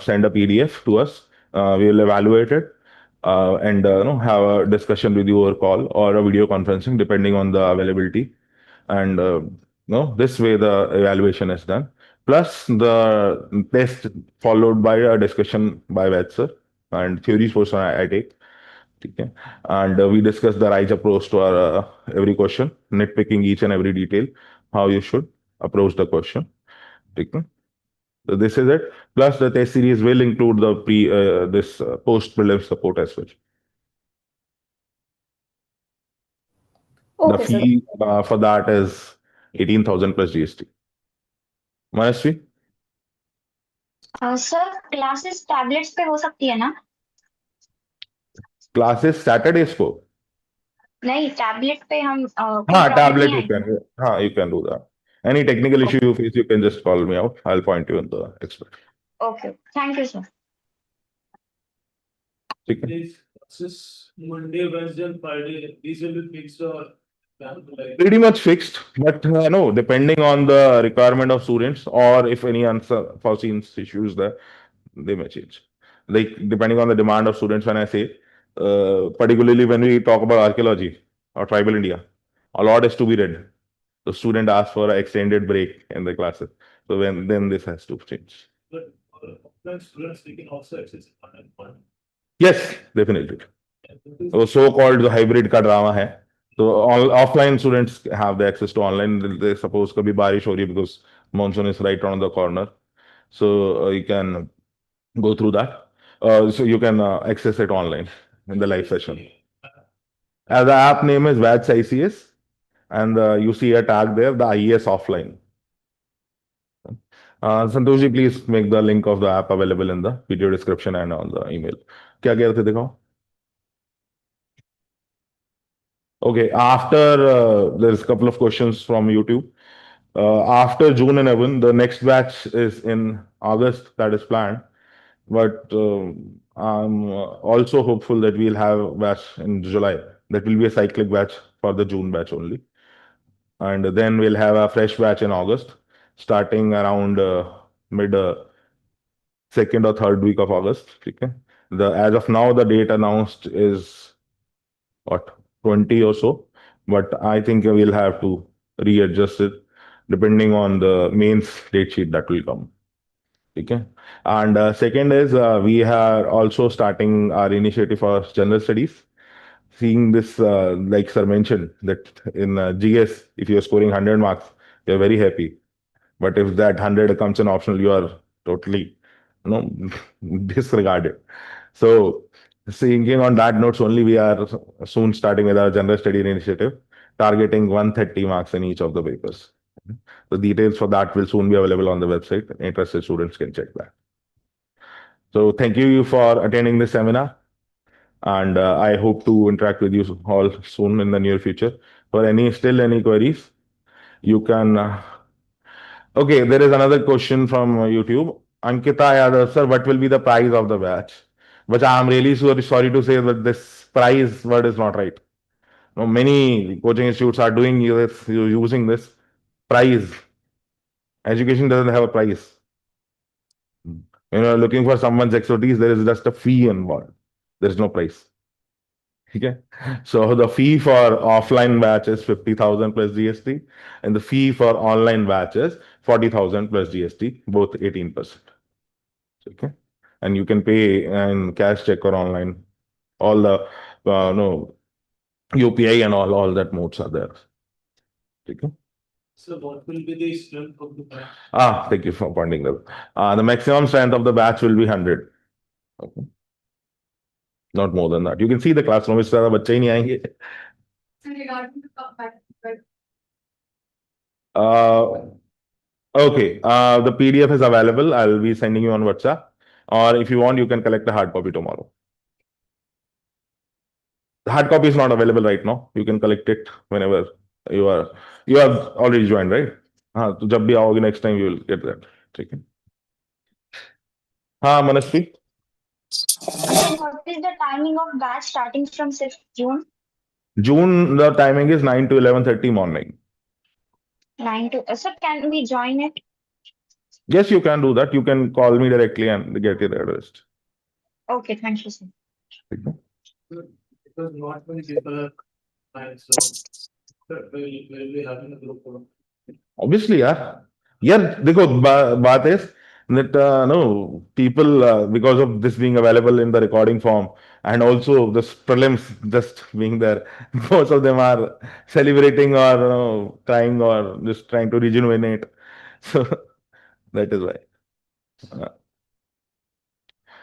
send a PDF to us. We will evaluate it and have a discussion with you over call or a video conferencing depending on the availability. And this way the evaluation is done. Plus the test followed by a discussion by Vaids sir and theories portion I take. Okay. And we discuss the right approach to our every question, nitpicking each and every detail, how you should approach the question. Okay. So this is it. Plus the test series will include the post prelim support as well. Okay, the fee for that is 18,000 plus GST. Manasvi? Sir classes tablets पे हो सकती है ना? Classes Saturdays को? नहीं, tablet पे हम हाँ, tablet you can. हाँ, you can do that. Any technical issue you face, you can just call me out. I'll point you in the expert. Okay, thank you, sir. ठीक है? This Monday, Wednesday, and Friday, these will be fixed or Pretty much fixed, but no, depending on the requirement of students or if any unforeseen issues there, they may change. Like depending on the demand of students, when I say, particularly when we talk about archaeology or tribal India, a lot is to be read. The student asks for an extended break in the classes. So when then this has to change. But offline students, they can also access it. Yes, definitely. वो so called जो hybrid का drama है तो offline students have the access to online. They suppose कभी बारिश हो रही है because monsoon is right around the corner, so you can go through that. So you can access it online in the live session. The app name is Vaids ICS, and you see a tag there, the IES offline. Santoshji, please make the link of the app available in the video description and on the email. क्या कह रहे थे दिखाओ? Okay, after there's a couple of questions from YouTube. After June 11, the next batch is in August, that is planned. But I'm also hopeful that we'll have a batch in July. That will be a cyclic batch for the June batch only. And then we'll have a fresh batch in August, starting around mid second or third week of August. Okay. As of now, the date announced is what, 20 or so, but I think we'll have to readjust it depending on the mains date sheet that will come. Okay. And second is we are also starting our initiative for general studies. Seeing this, like sir mentioned, that in GS, if you're scoring 100 marks, you're very happy. But if that 100 comes in optional, you are totally, disregarded. So, thinking on that notes only, we are soon starting with our general study initiative, targeting 130 marks in each of the papers. The details for that will soon be available on the website. Interested students can check that. So, thank you for attending this seminar, and I hope to interact with you all soon in the near future. For any queries, you can. Okay, there is another question from YouTube. Ankita Yadav, sir, what will be the price of the batch? But I'm really sorry to say that this price word is not right. No, many coaching institutes are doing this, using this price. Education doesn't have a price. When you're looking for someone's expertise, there is just a fee involved. There is no price. Okay. So the fee for offline batch is 50,000 plus GST, and the fee for online batch is 40,000 plus GST, both 18%. Okay. And you can pay in cash, check, or online. All the no UPI and all that modes are there. Okay. So what will be the strength of the batch? Thank you for pointing that. The maximum strength of the batch will be 100. Okay. Not more than that. You can see the classroom. इस तरह बच्चे ही नहीं आएंगे. Okay. The PDF is available. I'll be sending you on WhatsApp. Or if you want, you can collect a hard copy tomorrow. The hard copy is not available right now. You can collect it whenever you are. You have already joined, right? तो जब भी आओगे next time you will get that. ठीक है. हाँ मनस्वी. What is the timing of batch starting from 6th June? June, the timing is 9 to 11:30 morning. 9 to. So can we join it? Yes, you can do that. You can call me directly and get your address. Okay, thank you, sir. Because not many people are fine, so we'll be having a group of. Obviously, yeah, देखो बात is that no people because of this being available in the recording form and also the prelims just being there, most of them are celebrating or trying or just trying to rejuvenate. So that is why.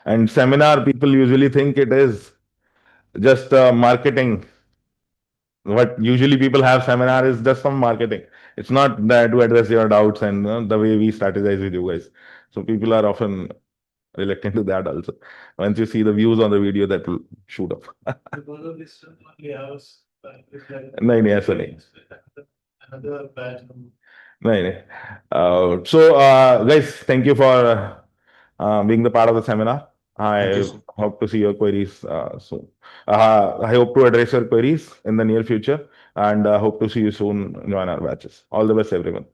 And seminar people usually think it is just marketing. What usually people have seminar is just some marketing. It's not that to address your doubts and the way we strategize with you guys. So people are often reluctant to that also. Once you see the views on the video, that will shoot up. Because of this, only hours. नहीं नहीं ऐसा नहीं. Another batch. नहीं नहीं. So guys, thank you for being the part of the seminar. Thank you, I sir. hope to see your queries soon. I hope to address your queries in the near future, and hope to see you soon in one of our batches. All the best, everyone.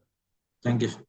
Thank you, sir.